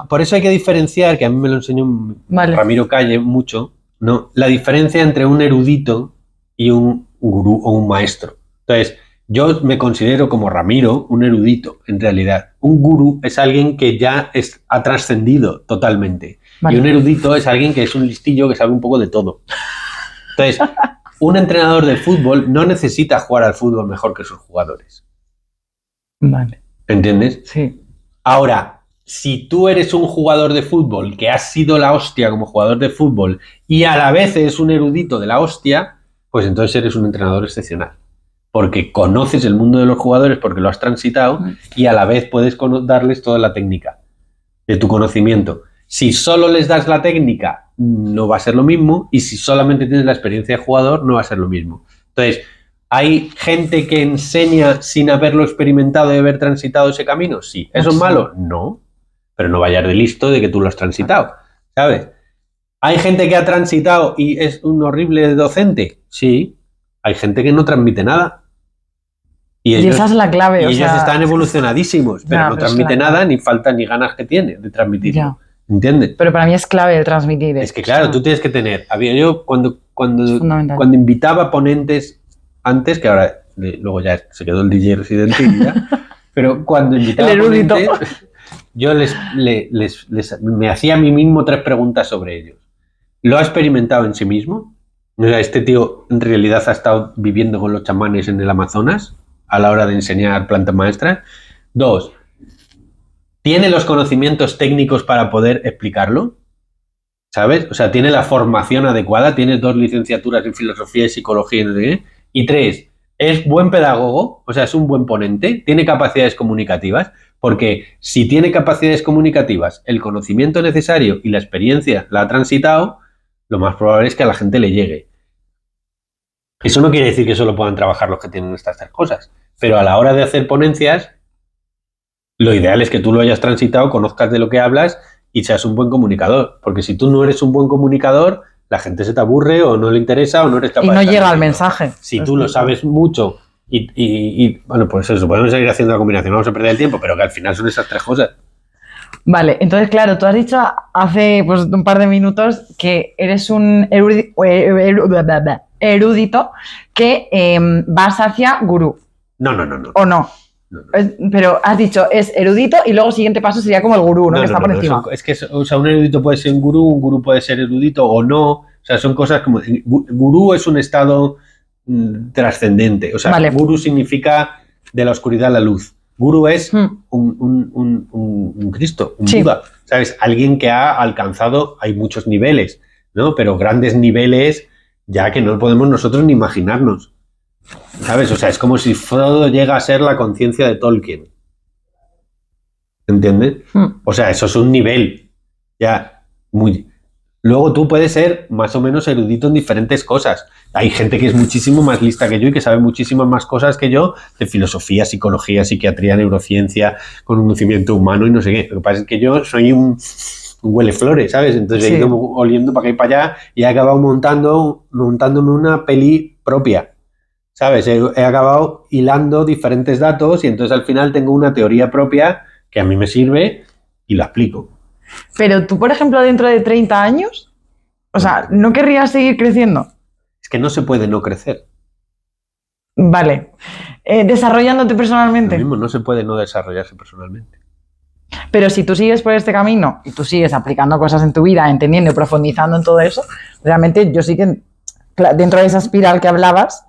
por eso hay que diferenciar, que a mí me lo enseñó Ramiro Calle mucho, ¿no? La diferencia entre un erudito y un gurú o un maestro. Entonces, yo me considero como Ramiro un erudito, en realidad. Un gurú es alguien que ya ha trascendido totalmente. Vale. Y un erudito es alguien que es un listillo que sabe un poco de todo. Entonces, un entrenador de fútbol no necesita jugar al fútbol mejor que sus jugadores. Vale. ¿Entiendes? Sí. Ahora, si tú eres un jugador de fútbol que has sido la hostia como jugador de fútbol y a la vez eres un erudito de la hostia, pues entonces eres un entrenador excepcional. porque conoces el mundo de los jugadores, porque lo has transitado y a la vez puedes darles toda la técnica de tu conocimiento. Si solo les das la técnica, no va a ser lo mismo, y si solamente tienes la experiencia de jugador, no va a ser lo mismo. Entonces, ¿hay gente que enseña sin haberlo experimentado y haber transitado ese camino? Sí. ¿Eso es malo? No. Pero no vayas de listo de que tú lo has transitado, ¿sabes? ¿Hay gente que ha transitado y es un horrible docente? Sí. Hay gente que no transmite nada. Y esa es la clave. Y ellos están evolucionadísimos, pero no transmite nada, ni falta ni ganas que tiene de transmitirlo. Ya. ¿Entiendes? Pero para mí es clave el transmitir. Es que claro, tú tienes que tener... Yo cuando fundamental. invitaba ponentes antes, que ahora luego ya se quedó el DJ residente y ya, pero cuando invitaba ponentes, yo me hacía a mí mismo 3 preguntas sobre ellos. ¿Lo ha experimentado en sí mismo? O sea, este tío en realidad ha estado viviendo con los chamanes en el Amazonas a la hora de enseñar plantas maestras. 2, ¿tiene los conocimientos técnicos para poder explicarlo? ¿Sabes? O sea, ¿tiene la formación adecuada? ¿Tiene 2 licenciaturas en filosofía y psicología y no sé qué? Y 3, ¿es buen pedagogo? O sea, ¿es un buen ponente? ¿Tiene capacidades comunicativas? Porque si tiene capacidades comunicativas, el conocimiento necesario y la experiencia la ha transitado, lo más probable es que a la gente le llegue. Eso no quiere decir que solo puedan trabajar los que tienen estas 3 cosas, pero a la hora de hacer ponencias, lo ideal es que tú lo hayas transitado, conozcas de lo que hablas y seas un buen comunicador, porque si tú no eres un buen comunicador, la gente se te aburre o no le interesa o no eres capaz y no llega al mensaje. Si tú lo sabes mucho y bueno, pues eso, podemos seguir haciendo la combinación, no vamos a perder el tiempo, pero que al final son esas 3 cosas. Vale, entonces claro, tú has dicho hace pues, un par de minutos que eres un erudito que vas hacia gurú. No. ¿O no? No. Pero has dicho, es erudito y luego el siguiente paso sería como el gurú, ¿no? Que está por encima. Es que, o sea, un erudito puede ser un gurú puede ser erudito o no. O sea, son cosas como... Gurú es un estado trascendente. O sea, vale. Gurú significa de la oscuridad a la luz. Gurú es un Cristo, un Buda. ¿Sabes? Alguien que ha alcanzado... Hay muchos niveles, ¿no? Pero grandes niveles ya que no podemos nosotros ni imaginarnos. ¿Sabes? O sea, es como si Frodo llega a ser la conciencia de Tolkien. ¿Entiendes? O sea, eso es un nivel ya muy... Luego tú puedes ser más o menos erudito en diferentes cosas. Hay gente que es muchísimo más lista que yo y que sabe muchísimas más cosas que yo de filosofía, psicología, psiquiatría, neurociencia, conocimiento humano y no sé qué. Lo que pasa es que yo soy un huele flores, ¿sabes? Entonces he ido oliendo para acá y para allá y he acabado montándome una peli propia. ¿Sabes? He acabado hilando diferentes datos y entonces al final tengo una teoría propia que a mí me sirve y la explico. Pero tú, por ejemplo, dentro de 30 años, o sea, ¿no querrías seguir creciendo? Es que no se puede no crecer. Vale. ¿Desarrollándote personalmente? Lo mismo, no se puede no desarrollarse personalmente. Pero si tú sigues por este camino y tú sigues aplicando cosas en tu vida, entendiendo y profundizando en todo eso, realmente yo sí que dentro de esa espiral que hablabas,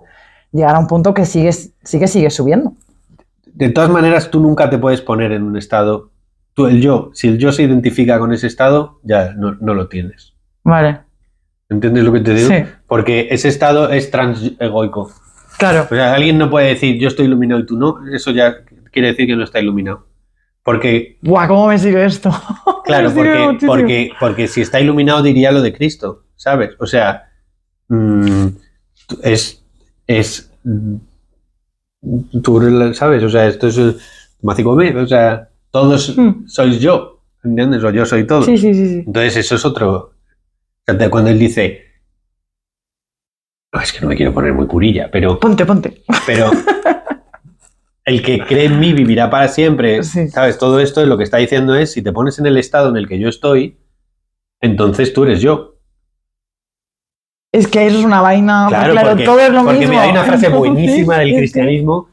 llegar a un punto que sigue subiendo. De todas maneras, tú nunca te puedes poner en un estado... si el yo se identifica con ese estado, ya no lo tienes. Vale. ¿Entiendes lo que te digo? Sí. Porque ese estado es transegoico. Claro. O sea, alguien no puede decir yo estoy iluminado y tú no. Eso ya quiere decir que no está iluminado. Porque... ¡Guau! ¿Cómo me sirve esto? Claro, porque si está iluminado diría lo de Cristo, ¿sabes? O sea, tú, ¿sabes? O sea, esto es o sea, todos sois yo, ¿entiendes? O yo soy todo. Sí. Entonces eso es otro... Cuando él dice... No, es que no me quiero poner muy curilla, pero... Ponte. Pero el que cree en mí vivirá para siempre, sí. ¿Sabes? Todo esto lo que está diciendo es, si te pones en el estado en el que yo estoy, entonces tú eres yo. Es que eso es una vaina... Claro, porque, todo es lo mismo. Porque hay una frase buenísima del cristianismo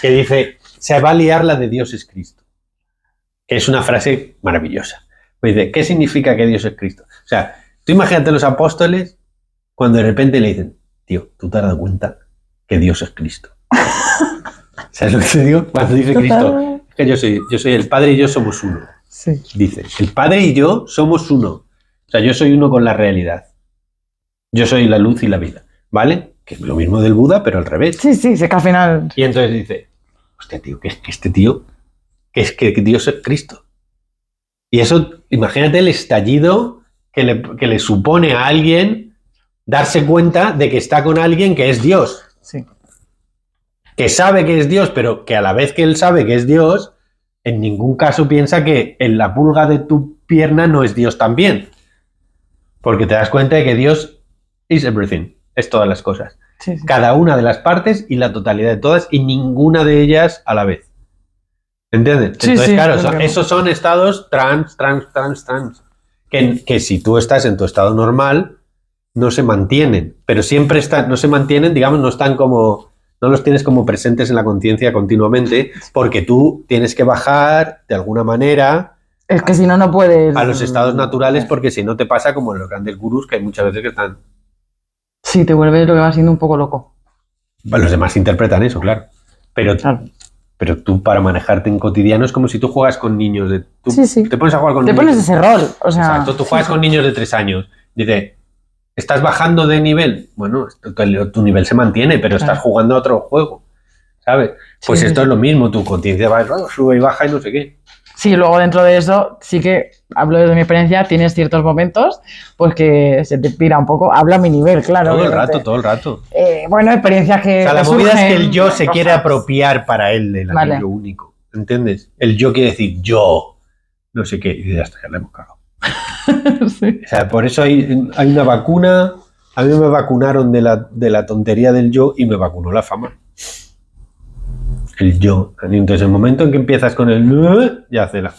que dice, se va a liar la de Dios es Cristo. Que es una frase maravillosa. Pues dice, ¿qué significa que Dios es Cristo? O sea, tú imagínate los apóstoles cuando de repente le dicen, tío, ¿tú te has dado cuenta que Dios es Cristo? ¿Sabes lo que te digo? Cuando dice Cristo, es que yo soy el Padre y yo somos uno. Sí. Dice, el Padre y yo somos uno. O sea, yo soy uno con la realidad. Yo soy la luz y la vida, ¿vale? que es lo mismo del Buda, pero al revés. Sí, sé que al final... Y entonces dice, hostia, tío, que es que este tío, que Dios es Cristo. Y eso, imagínate el estallido que le supone a alguien darse cuenta de que está con alguien que es Dios. Sí. Que sabe que es Dios, pero que a la vez que él sabe que es Dios, en ningún caso piensa que en la pulga de tu pierna no es Dios también. Porque te das cuenta de que Dios is everything, es todas las cosas. Sí. Cada una de las partes y la totalidad de todas y ninguna de ellas a la vez. ¿Entiendes? Sí, Entonces, claro, entiendo. esos son estados trans. Que si tú estás en tu estado normal, no se mantienen. Pero siempre no se mantienen, digamos, no están como... No los tienes como presentes en la conciencia continuamente, porque tú tienes que bajar de alguna manera... Es que si no, no puedes... A los estados naturales, porque si no te pasa como en los grandes gurús, que hay muchas veces que están... Sí, te vuelves lo que va siendo un poco loco. Bueno, los demás interpretan eso, claro. Pero tú para manejarte en cotidiano es como si tú juegas con niños. Sí. Te pones a jugar con niños. Te pones ese rol. O sea, exacto, tú juegas con niños de 3 años. Dice, ¿estás bajando de nivel? Bueno, tu nivel se mantiene, pero estás jugando a otro juego, ¿sabes? Pues esto es lo mismo, tu conciencia va, sube y baja y no sé qué. Sí, luego dentro de eso, sí que hablo desde mi experiencia, tienes ciertos momentos pues que se te pira un poco. Hablo a mi nivel, claro. Todo el rato. Bueno, experiencias que... O sea, la movida es que el yo se quiere apropiar para él del anillo único, ¿entiendes? El yo quiere decir yo, no sé qué, y ya está, ya le hemos cagado. Sí. O sea, por eso hay una vacuna. A mí me vacunaron de la tontería del yo y me vacunó la fama. El yo. Entonces, el momento en que empiezas con el ya hace la...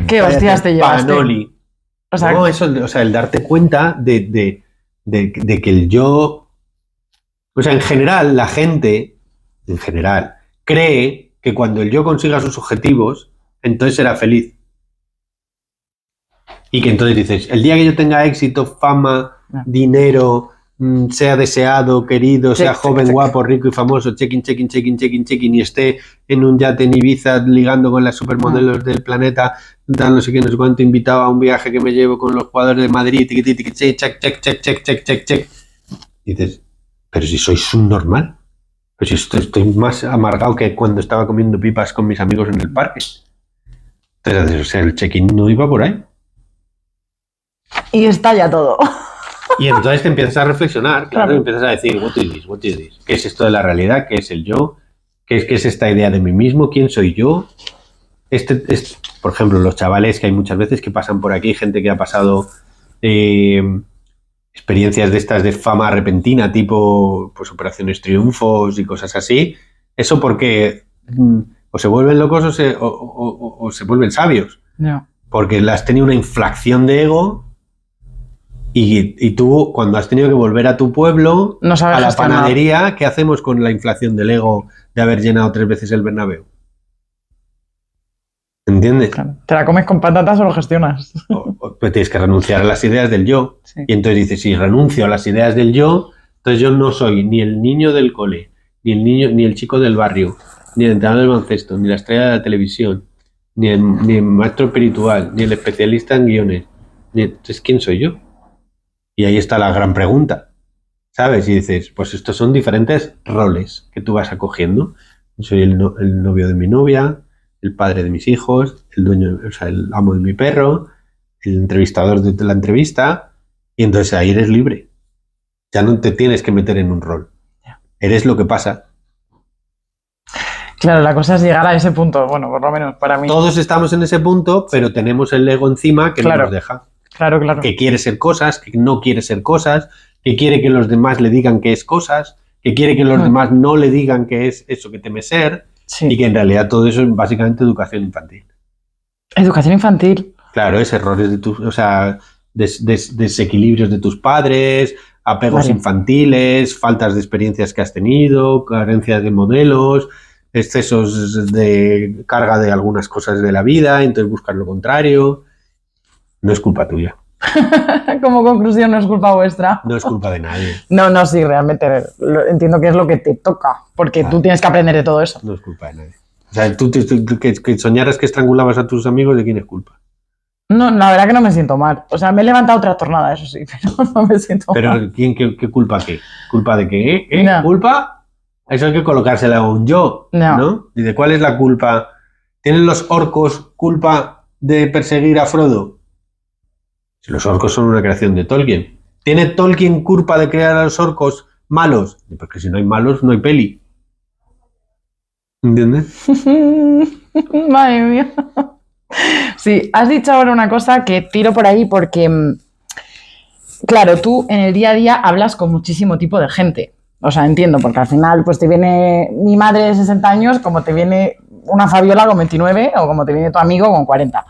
¿Qué hostias te llevaste? Panoli. O sea, no, eso, o sea, el darte cuenta de que el yo... O sea, en general, la gente, cree que cuando el yo consiga sus objetivos, entonces será feliz. Y que entonces dices, el día que yo tenga éxito, fama, dinero, sea deseado, querido, sea joven, guapo, rico y famoso, check-in, y esté en un yate en Ibiza ligando con las supermodelos del planeta, tal, no sé qué, no sé cuánto, invitado a un viaje que me llevo con los jugadores de Madrid, check. Y dices, pero si soy subnormal, pero si estoy más amargado que cuando estaba comiendo pipas con mis amigos en el parque. Entonces, o sea, el check-in no iba por ahí. Y estalla todo. Y entonces te empiezas a reflexionar, claro, y empiezas a decir, what is this? ¿Qué es esto de la realidad? ¿Qué es el yo? ¿Qué es esta idea de mí mismo? ¿Quién soy yo? Por ejemplo, los chavales que hay muchas veces que pasan por aquí, gente que ha pasado experiencias de estas de fama repentina, tipo pues operaciones triunfos y cosas así. Eso porque o se vuelven locos o se vuelven sabios. No. Porque has tenido una inflación de ego. Y tú, cuando has tenido que volver a tu pueblo, no sabes a la panadería, ¿qué hacemos con la inflación del ego de haber llenado 3 veces el Bernabéu? ¿Entiendes? Claro. ¿Te la comes con patatas o lo gestionas? Pues tienes que renunciar a las ideas del yo. Sí. Y entonces dices, si renuncio a las ideas del yo, entonces yo no soy ni el niño del cole, ni el chico del barrio, ni el entrenador del baloncesto, ni la estrella de la televisión, ni el maestro espiritual, ni el especialista en guiones. Entonces, ¿quién soy yo? Y ahí está la gran pregunta, ¿sabes? Y dices, pues estos son diferentes roles que tú vas acogiendo. Soy el novio de mi novia, el padre de mis hijos, el dueño, o sea, el amo de mi perro, el entrevistador de la entrevista, y entonces ahí eres libre. Ya no te tienes que meter en un rol. Eres lo que pasa. Claro, la cosa es llegar a ese punto, bueno, por lo menos para mí. Todos estamos en ese punto, pero tenemos el ego encima que no nos deja. Claro. Que quiere ser cosas, que no quiere ser cosas, que quiere que los demás le digan que es cosas, que quiere que los demás no le digan que es eso que teme ser, y que en realidad todo eso es básicamente educación infantil. Educación infantil. Claro, es errores de tus, o sea, desequilibrios de tus padres, apegos infantiles, faltas de experiencias que has tenido, carencias de modelos, excesos de carga de algunas cosas de la vida, entonces buscar lo contrario. No es culpa tuya. Como conclusión, no es culpa vuestra. No es culpa de nadie. No, sí, realmente entiendo que es lo que te toca, porque tú tienes que aprender de todo eso. No es culpa de nadie. O sea, tú que soñaras que estrangulabas a tus amigos, ¿de quién es culpa? No, la verdad que no me siento mal. O sea, me he levantado trastornada, eso sí, pero no me siento Pero mal. ¿quién, qué culpa qué? ¿Culpa de qué? No. ¿Culpa? Eso hay que colocársela a un yo, No. ¿no? Dice, ¿cuál es la culpa? ¿Tienen los orcos culpa de perseguir a Frodo? Si los orcos son una creación de Tolkien. ¿Tiene Tolkien culpa de crear a los orcos malos? Porque si no hay malos, no hay peli. ¿Entiendes? Madre mía. Sí, has dicho ahora una cosa que tiro por ahí porque, claro, tú en el día a día hablas con muchísimo tipo de gente. O sea, entiendo, porque al final pues te viene mi madre de 60 años como te viene una Fabiola con 29 o como te viene tu amigo con 40.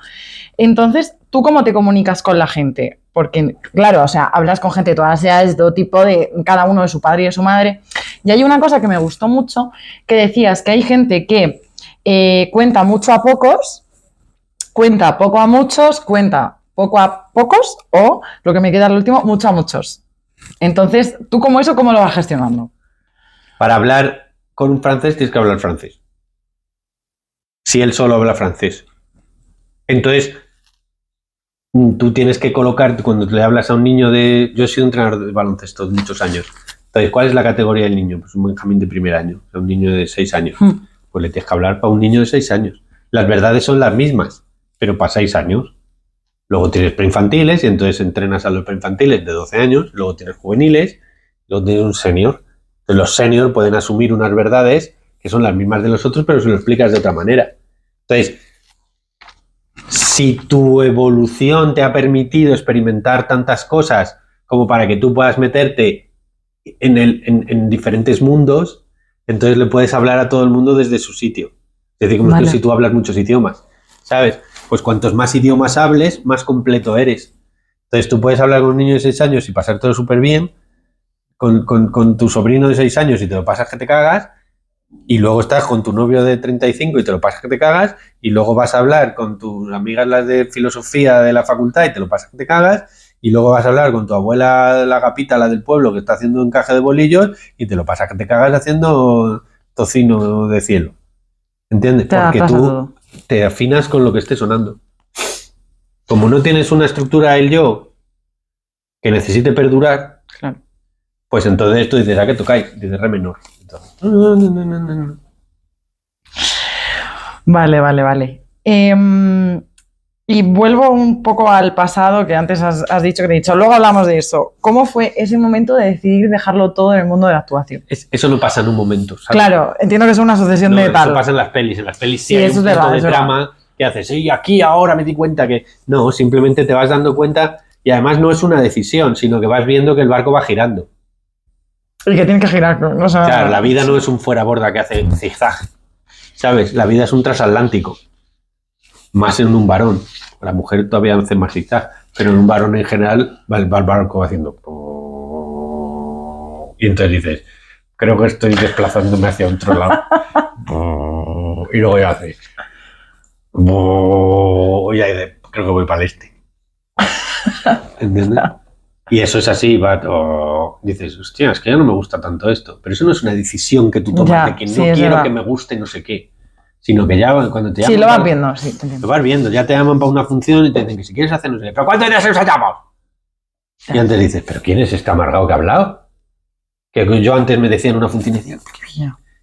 Entonces, ¿tú cómo te comunicas con la gente? Porque, claro, o sea, hablas con gente de todas las edades, de todo tipo, de cada uno de su padre y de su madre. Y hay una cosa que me gustó mucho, que decías que hay gente que cuenta mucho a pocos, cuenta poco a muchos, cuenta poco a pocos, o, lo que me queda al último, mucho a muchos. Entonces, ¿tú cómo eso, cómo lo vas gestionando? Para hablar con un francés tienes que hablar francés. Si él solo habla francés. Entonces, tú tienes que colocar, cuando le hablas a un niño de... Yo he sido entrenador de baloncesto muchos años. Entonces, ¿cuál es la categoría del niño? Pues un Benjamín de primer año, o sea, un niño de 6 años. Pues le tienes que hablar para un niño de 6 años. Las verdades son las mismas, pero para 6 años. Luego tienes preinfantiles y entonces entrenas a los preinfantiles de 12 años. Luego tienes juveniles, luego tienes un senior. Entonces, los senior pueden asumir unas verdades que son las mismas de los otros, pero se lo explicas de otra manera. Entonces, si tu evolución te ha permitido experimentar tantas cosas como para que tú puedas meterte en diferentes mundos, entonces le puedes hablar a todo el mundo desde su sitio. Es decir, como si tú hablas muchos idiomas, ¿sabes? Pues cuantos más idiomas hables, más completo eres. Entonces tú puedes hablar con un niño de 6 años y pasártelo súper bien, con tu sobrino de 6 años y te lo pasas que te cagas, y luego estás con tu novio de 35 y te lo pasas que te cagas, y luego vas a hablar con tus amigas las de filosofía de la facultad y te lo pasas que te cagas, y luego vas a hablar con tu abuela, la Gapita, la del pueblo, que está haciendo encaje de bolillos, y te lo pasas que te cagas haciendo tocino de cielo. ¿Entiendes? Porque tú te afinas con lo que esté sonando. Como no tienes una estructura del yo que necesite perdurar, Claro. pues entonces tú dices, ¿a qué tocáis? Dices re menor. Entonces, Vale. Y vuelvo un poco al pasado, que antes has dicho que te he dicho. Luego hablamos de eso. ¿Cómo fue ese momento de decidir dejarlo todo en el mundo de la actuación? Eso no pasa en un momento, ¿sabes? Claro, entiendo que es una sucesión de tal. Eso pasa en las pelis. En las pelis Sí, hay eso un es punto verdad, de trama que haces, y aquí ahora me di cuenta que... No, simplemente te vas dando cuenta y además no es una decisión, sino que vas viendo que el barco va girando. Y que tienes que girar. O sea, Claro, la vida no es un fuera borda que hace zigzag, ¿sabes? La vida es un transatlántico. Más en un varón. La mujer todavía hace más zigzag, pero en un varón en general va el barco haciendo... Y entonces dices, creo que estoy desplazándome hacia otro lado. Y luego ya hace... Y ya dice, creo que voy para el este. ¿Entiendes? Y eso es así, va, dices, hostia, es que ya no me gusta tanto esto. Pero eso no es una decisión que tú tomas de que no quiero que me guste no sé qué. Sino que ya cuando te llaman... Sí, lo vas viendo, sí. Lo vas viendo, ya te llaman para una función y te dicen que si quieres hacer no sé qué. ¿Pero cuántos días se os ha llamado? Y antes dices, ¿pero quién es este amargado que ha hablado? Que yo antes me decía en una función y decía,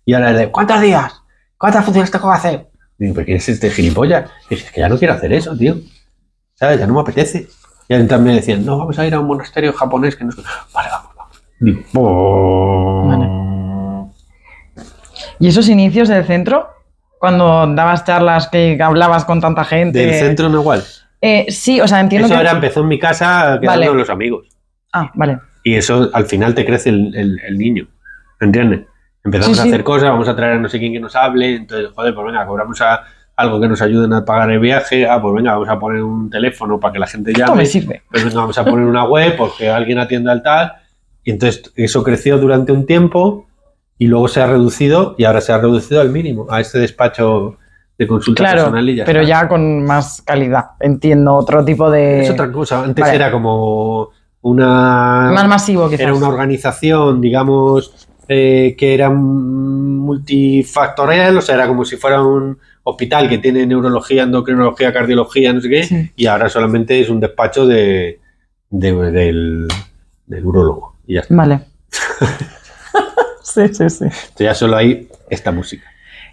y ahora le digo, ¿cuántos días? ¿Cuántas funciones tengo que hacer? Y digo, ¿pero quién es este gilipollas? Y dices, es que ya no quiero hacer eso, tío. ¿Sabes? Ya no me apetece. Y entonces me decían, no, vamos a ir a un monasterio japonés que no es... Vale, vamos. Digo, vale. ¿Y esos inicios del centro? Cuando dabas charlas que hablabas con tanta gente. ¿Del centro no igual? Sí, o sea, entiendo eso que... empezó en mi casa quedando con los amigos. Ah, vale. Y eso al final te crece el niño. ¿Entiendes? Empezamos a hacer cosas, vamos a traer a no sé quién que nos hable, entonces, joder, pues venga, cobramos algo que nos ayuden a pagar el viaje, pues venga, vamos a poner un teléfono para que la gente llame. Esto me sirve. Pues venga, vamos a poner una web porque alguien atienda al tal. Y entonces eso creció durante un tiempo y luego se ha reducido y ahora se ha reducido al mínimo, a este despacho de consulta personal y ya pero está. ya con más calidad, entiendo, otro tipo de... Es otra cosa, antes era como una... Más masivo quizás. Era una organización, digamos, que era multifactorial, o sea, era como si fuera un hospital que tiene neurología, endocrinología, cardiología, no sé qué, Sí. y ahora solamente es un despacho del urólogo. Y ya está. Vale. Sí. Entonces ya solo hay esta música.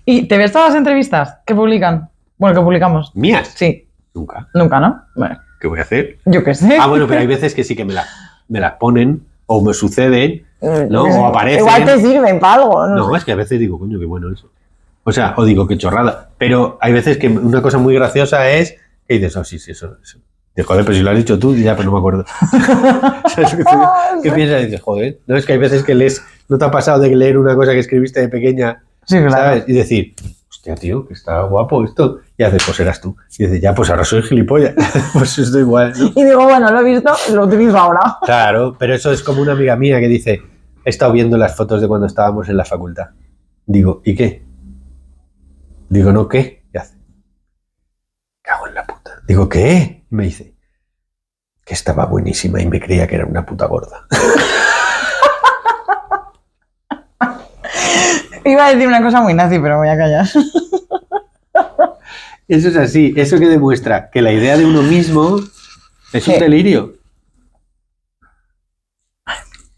¿Y te ves todas las entrevistas que publican? Bueno, que publicamos. ¿Mías? Sí. Nunca. Nunca, ¿no? Bueno, ¿Qué voy a hacer? yo qué sé. Ah, bueno, pero hay veces que sí que me las ponen o me suceden, ¿no? O aparecen. Igual te sirven para algo, ¿no? No, es que a veces digo, coño, qué bueno eso. O sea, o digo, qué chorrada. Pero hay veces que una cosa muy graciosa es que dices, oh, sí, eso. Dices, joder, pero si lo has dicho tú, ya, pero no me acuerdo. ¿Sabes qué piensas? Y dices, joder, no, es que hay veces que lees, ¿no te ha pasado de leer una cosa que escribiste de pequeña, Sí, claro. ¿sabes? Y decir, hostia, tío, que está guapo esto. Y haces, pues eras tú. Y dices, ya, pues ahora soy gilipollas. Pues esto igual, ¿no? Y digo, bueno, lo he visto, lo utilizo ahora. Claro, pero eso es como una amiga mía que dice, he estado viendo las fotos de cuando estábamos en la facultad. Digo, ¿y qué? Digo, ¿no qué? Y hace, cago en la puta. Digo, ¿qué? Y me dice, que estaba buenísima y me creía que era una puta gorda. Iba a decir una cosa muy nazi, pero voy a callar. Eso es así, eso que demuestra que la idea de uno mismo es un Sí. delirio.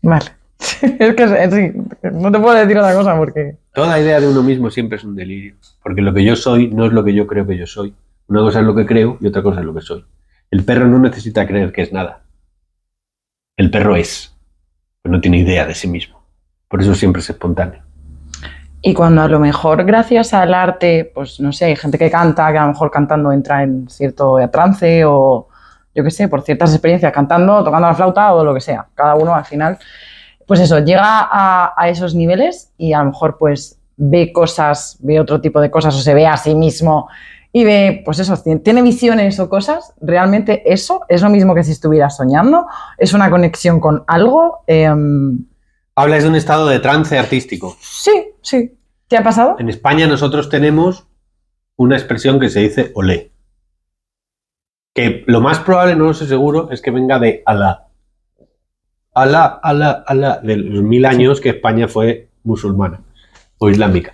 Vale. Es que sí, no te puedo decir otra cosa porque... Toda idea de uno mismo siempre es un delirio. Porque lo que yo soy no es lo que yo creo que yo soy. Una cosa es lo que creo y otra cosa es lo que soy. El perro no necesita creer que es nada. El perro es, pero no tiene idea de sí mismo. Por eso siempre es espontáneo. Y cuando a lo mejor gracias al arte, pues no sé, hay gente que canta, que a lo mejor cantando entra en cierto trance o yo qué sé, por ciertas experiencias cantando, tocando la flauta o lo que sea. Cada uno al final, pues eso, llega a esos niveles y a lo mejor pues ve cosas, ve otro tipo de cosas o se ve a sí mismo y ve, pues eso, tiene visiones o cosas. ¿Realmente eso es lo mismo que si estuviera soñando? ¿Es una conexión con algo? Hablas de un estado de trance artístico. Sí. ¿Te ha pasado? En España nosotros tenemos una expresión que se dice olé. Que lo más probable, no lo sé seguro, es que venga de Alá. Alá, de los 1000 años que España fue musulmana o islámica.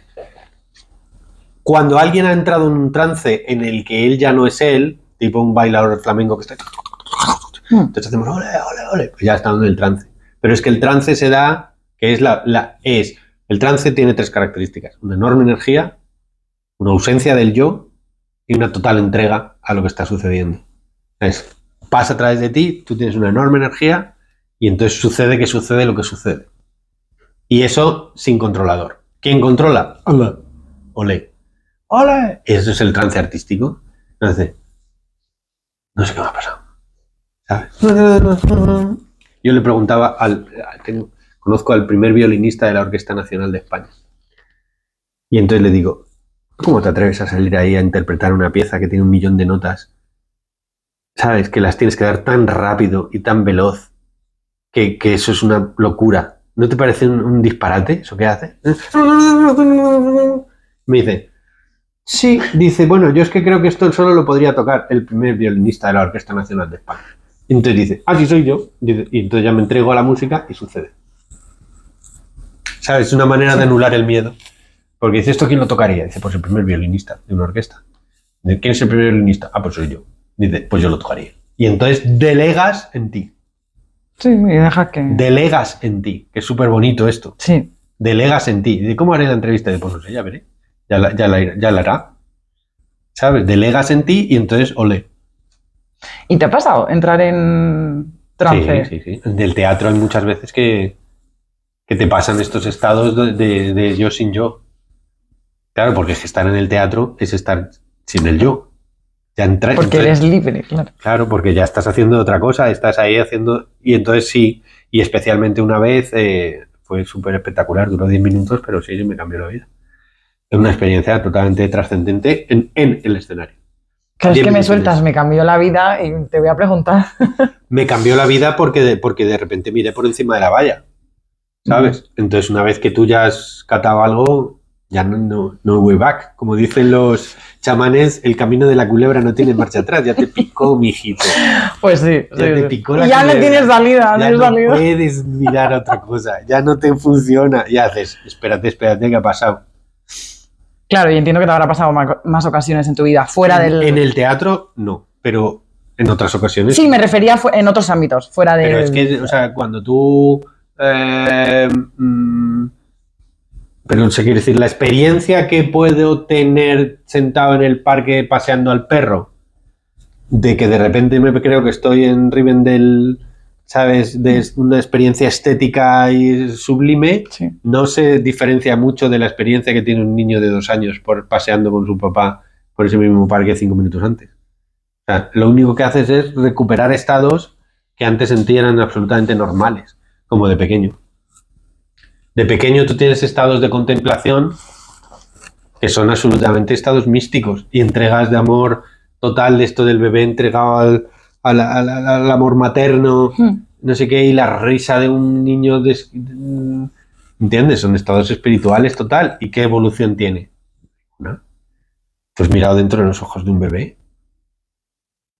Cuando alguien ha entrado en un trance en el que él ya no es él, tipo un bailador de flamenco que está... Entonces hacemos ole, pues ya está en el trance. Pero es que el trance se da, que es el trance tiene 3 características: una enorme energía, una ausencia del yo y una total entrega a lo que está sucediendo. Pasa a través de ti, tú tienes una enorme energía y entonces sucede lo que sucede. Y eso sin controlador. ¿Quién controla? Allah. Olé. Eso es el trance artístico. Entonces, no sé qué me ha pasado. ¿Sabes? Yo le preguntaba conozco al primer violinista de la Orquesta Nacional de España. Y entonces le digo, ¿cómo te atreves a salir ahí a interpretar una pieza que tiene 1 millón de notas? ¿Sabes? Que las tienes que dar tan rápido y tan veloz que eso es una locura. ¿No te parece un disparate eso que hace? Me dice, sí, dice, bueno, yo es que creo que esto solo lo podría tocar el primer violinista de la Orquesta Nacional de España. Y entonces dice, sí soy yo. Dice, y entonces ya me entrego a la música y sucede. ¿Sabes? Es una manera de anular el miedo. Porque dice, ¿esto quién lo tocaría? Dice, pues el primer violinista de una orquesta. Dice, ¿quién es el primer violinista? Pues soy yo. Dice, pues yo lo tocaría. Y entonces delegas en ti. Sí, y deja que... Delegas en ti, que es súper bonito esto. Sí. Delegas en ti. Dice, ¿cómo haré la entrevista? Dice, pues no sé, ya veré. Ya la hará. ¿Sabes? Delegas en ti y entonces, olé. ¿Y te ha pasado entrar en trance? Sí. Del teatro hay muchas veces que te pasan estos estados de yo sin yo. Claro, porque es que estar en el teatro es estar sin el yo. Ya Porque entonces, eres libre, claro. Claro, porque ya estás haciendo otra cosa, estás ahí haciendo... Y entonces sí, y especialmente una vez fue súper espectacular, duró 10 minutos, pero sí, me cambió la vida. Es una experiencia totalmente trascendente en el escenario. Claro, es 10 que me minutos. sueltas, me cambió la vida y te voy a preguntar. Me cambió la vida porque de repente miré por encima de la valla, ¿sabes? Entonces una vez que tú ya has catado algo, ya no way back. Como dicen los chamanes, el camino de la culebra no tiene marcha atrás, ya te picó, mijito. Pues sí. Ya te picó la Y ya culebra. no tienes salida, Ya no puedes mirar otra cosa, ya no te funciona. Y haces, espérate, ¿qué ha pasado? Claro, y entiendo que te habrá pasado más ocasiones en tu vida, fuera del... En el teatro, no, pero en otras ocasiones. Sí, me refería en otros ámbitos, fuera de... Pero es que, o sea, cuando tú... pero se quiere decir, la experiencia que puedo tener sentado en el parque paseando al perro, de que de repente me creo que estoy en Rivendell, ¿sabes? De una experiencia estética y sublime, Sí. no se diferencia mucho de la experiencia que tiene un niño de 2 años por paseando con su papá por ese mismo parque 5 minutos antes. O sea, lo único que haces es recuperar estados que antes sentían eran absolutamente normales, como de pequeño. De pequeño tú tienes estados de contemplación que son absolutamente estados místicos y entregas de amor total, de esto del bebé entregado al amor materno, no sé qué, y la risa de un niño, ¿entiendes? Son estados espirituales total. ¿Y qué evolución tiene? ¿No? Pues mirado dentro de los ojos de un bebé.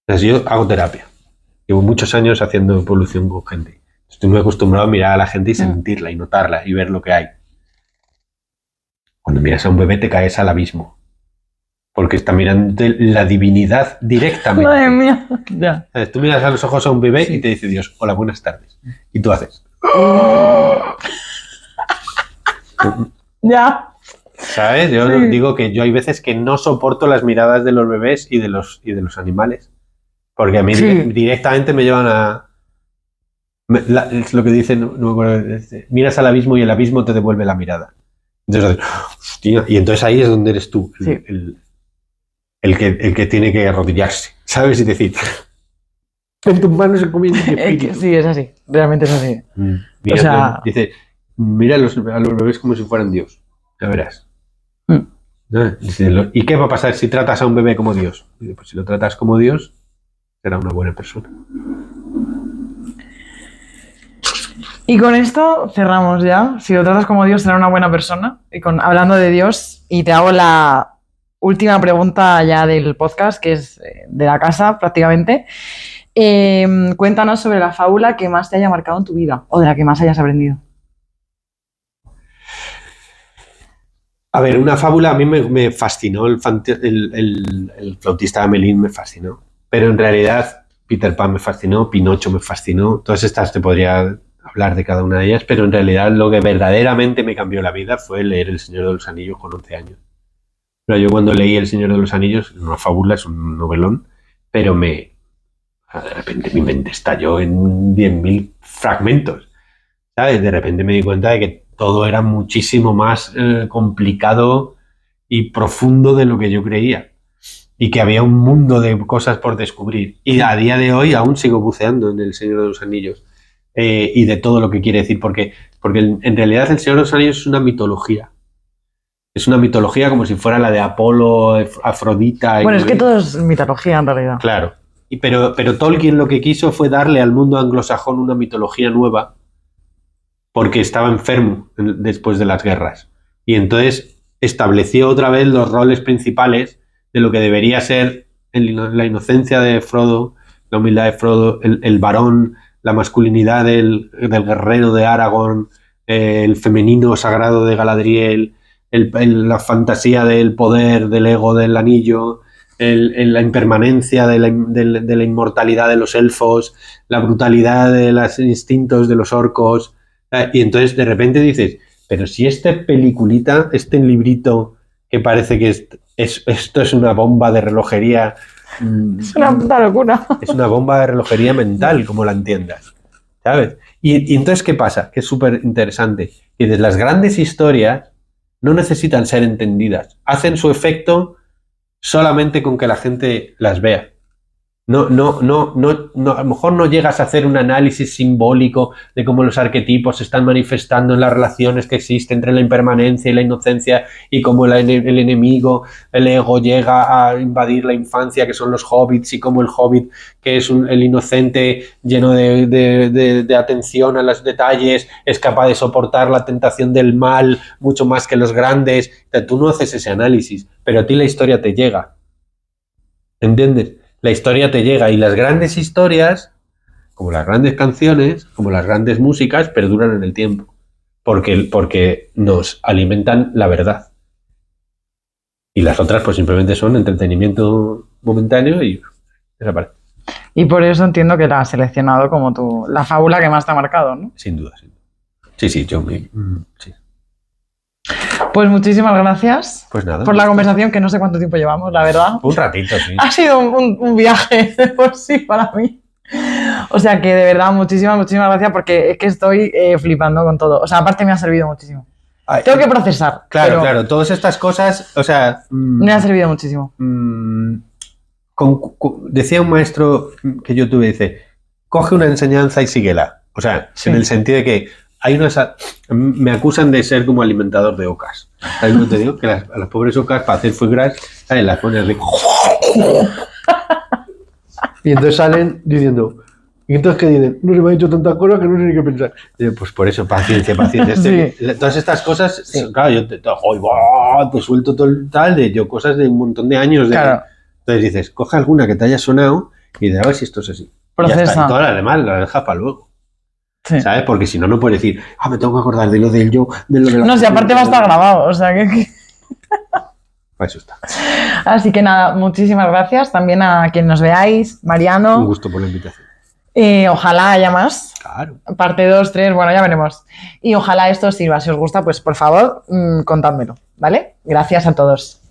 Entonces yo hago terapia. Llevo muchos años haciendo evolución con gente. Estoy muy acostumbrado a mirar a la gente y sentirla y notarla y ver lo que hay. Cuando miras a un bebé te caes al abismo. Porque está mirando la divinidad directamente. Madre mía. Ya. Tú miras a los ojos a un bebé y te dice Dios, hola, buenas tardes. Y tú haces. Ya. ¿Sabes? Yo digo que yo hay veces que no soporto las miradas de los bebés y de los animales. Porque a mí directamente me llevan a... es lo que dicen, no me acuerdo, miras al abismo y el abismo te devuelve la mirada. Entonces, hostia, y entonces ahí es donde eres tú, el que tiene que arrodillarse, ¿sabes? Y decir, en tus manos encomiendo mi espíritu. Sí, es así, realmente es así. Mira, O sea... dice, mira a los bebés como si fueran Dios, ya verás. Dice, ¿y qué va a pasar si tratas a un bebé como Dios? Dice, pues si lo tratas como Dios, será una buena persona. Y con esto cerramos ya. Si lo tratas como Dios, será una buena persona. Y hablando de Dios, y te hago la última pregunta ya del podcast, que es de la casa prácticamente. Cuéntanos sobre la fábula que más te haya marcado en tu vida o de la que más hayas aprendido. A ver, una fábula a mí me fascinó, el flautista de Amelín me fascinó, pero en realidad Peter Pan me fascinó, Pinocho me fascinó, todas estas te podría hablar de cada una de ellas, pero en realidad lo que verdaderamente me cambió la vida fue leer El Señor de los Anillos con 11 años. Pero yo cuando leí El Señor de los Anillos, una fábula, es un novelón, pero de repente mi mente estalló en 10.000 fragmentos, ¿sabes? De repente me di cuenta de que todo era muchísimo más complicado y profundo de lo que yo creía. Y que había un mundo de cosas por descubrir. Y a día de hoy aún sigo buceando en El Señor de los Anillos. Y de todo lo que quiere decir. Porque en realidad El Señor de los Anillos es una mitología. Es una mitología como si fuera la de Apolo, Afrodita. Bueno, es que todo es mitología en realidad. Claro. Pero Tolkien lo que quiso fue darle al mundo anglosajón una mitología nueva porque estaba enfermo después de las guerras. Y entonces estableció otra vez los roles principales de lo que debería ser la inocencia de Frodo, la humildad de Frodo, el varón, la masculinidad del guerrero de Aragorn, el femenino sagrado de Galadriel, la fantasía del poder, del ego del anillo, la impermanencia de la inmortalidad de los elfos, la brutalidad de los instintos de los orcos. Y entonces de repente dices, pero si esta peliculita, este librito que parece que esto es una bomba de relojería. Es una puta locura. Es una bomba de relojería mental, como la entiendas, ¿sabes? Y entonces, ¿qué pasa? Que es súper interesante. Y dices, las grandes historias no necesitan ser entendidas. Hacen su efecto solamente con que la gente las vea. No, a lo mejor no llegas a hacer un análisis simbólico de cómo los arquetipos se están manifestando en las relaciones que existen entre la impermanencia y la inocencia y cómo el enemigo, el ego, llega a invadir la infancia, que son los hobbits, y cómo el hobbit, que es el inocente lleno de atención a los detalles, es capaz de soportar la tentación del mal mucho más que los grandes. O sea, tú no haces ese análisis, pero a ti la historia te llega. ¿Entiendes? La historia te llega y las grandes historias, como las grandes canciones, como las grandes músicas, perduran en el tiempo, porque nos alimentan la verdad. Y las otras pues simplemente son entretenimiento momentáneo y desaparece. Y por eso entiendo que la has seleccionado como la fábula que más te ha marcado, ¿no? Sin duda, sin duda. Sí, sí, sí. Pues muchísimas gracias Pues nada. por la conversación, que no sé cuánto tiempo llevamos, la verdad. Un ratito, sí. Ha sido un viaje de por sí para mí. O sea que de verdad, muchísimas gracias, porque es que estoy flipando con todo. O sea, aparte me ha servido muchísimo. Ay, Tengo que procesar. Claro, claro. Todas estas cosas, o sea... me ha servido muchísimo. Decía un maestro que yo tuve, dice, coge una enseñanza y síguela. O sea, Sí. en el sentido de que hay unas... Me acusan de ser como alimentador de ocas. ¿Sabes lo que te digo? Que a las pobres ocas, para hacer foie gras, ¿sabes? Las pones de... Y entonces salen diciendo... Y entonces, ¿qué dicen? No se me ha dicho tantas cosas que no sé ni qué pensar. Y yo, pues por eso, paciencia. Sí. Todas estas cosas, Sí. claro, yo te suelto todo el tal de yo cosas de un montón de años. Claro. Entonces dices, coge alguna que te haya sonado y de a ver si esto es así. Procesa. Y ya está. Y todas las demás las dejas para luego. Sí. ¿Sabes? Porque si no, no puedes decir, me tengo que acordar de lo del yo, de lo de la... No, si aparte va a estar grabado, o sea que... Para eso está. Así que nada, muchísimas gracias también a quien nos veáis, Mariano. Un gusto por la invitación. Ojalá haya más. Claro. Parte 2, 3, bueno, ya veremos. Y ojalá esto os sirva. Si os gusta, pues por favor, contádmelo, ¿vale? Gracias a todos.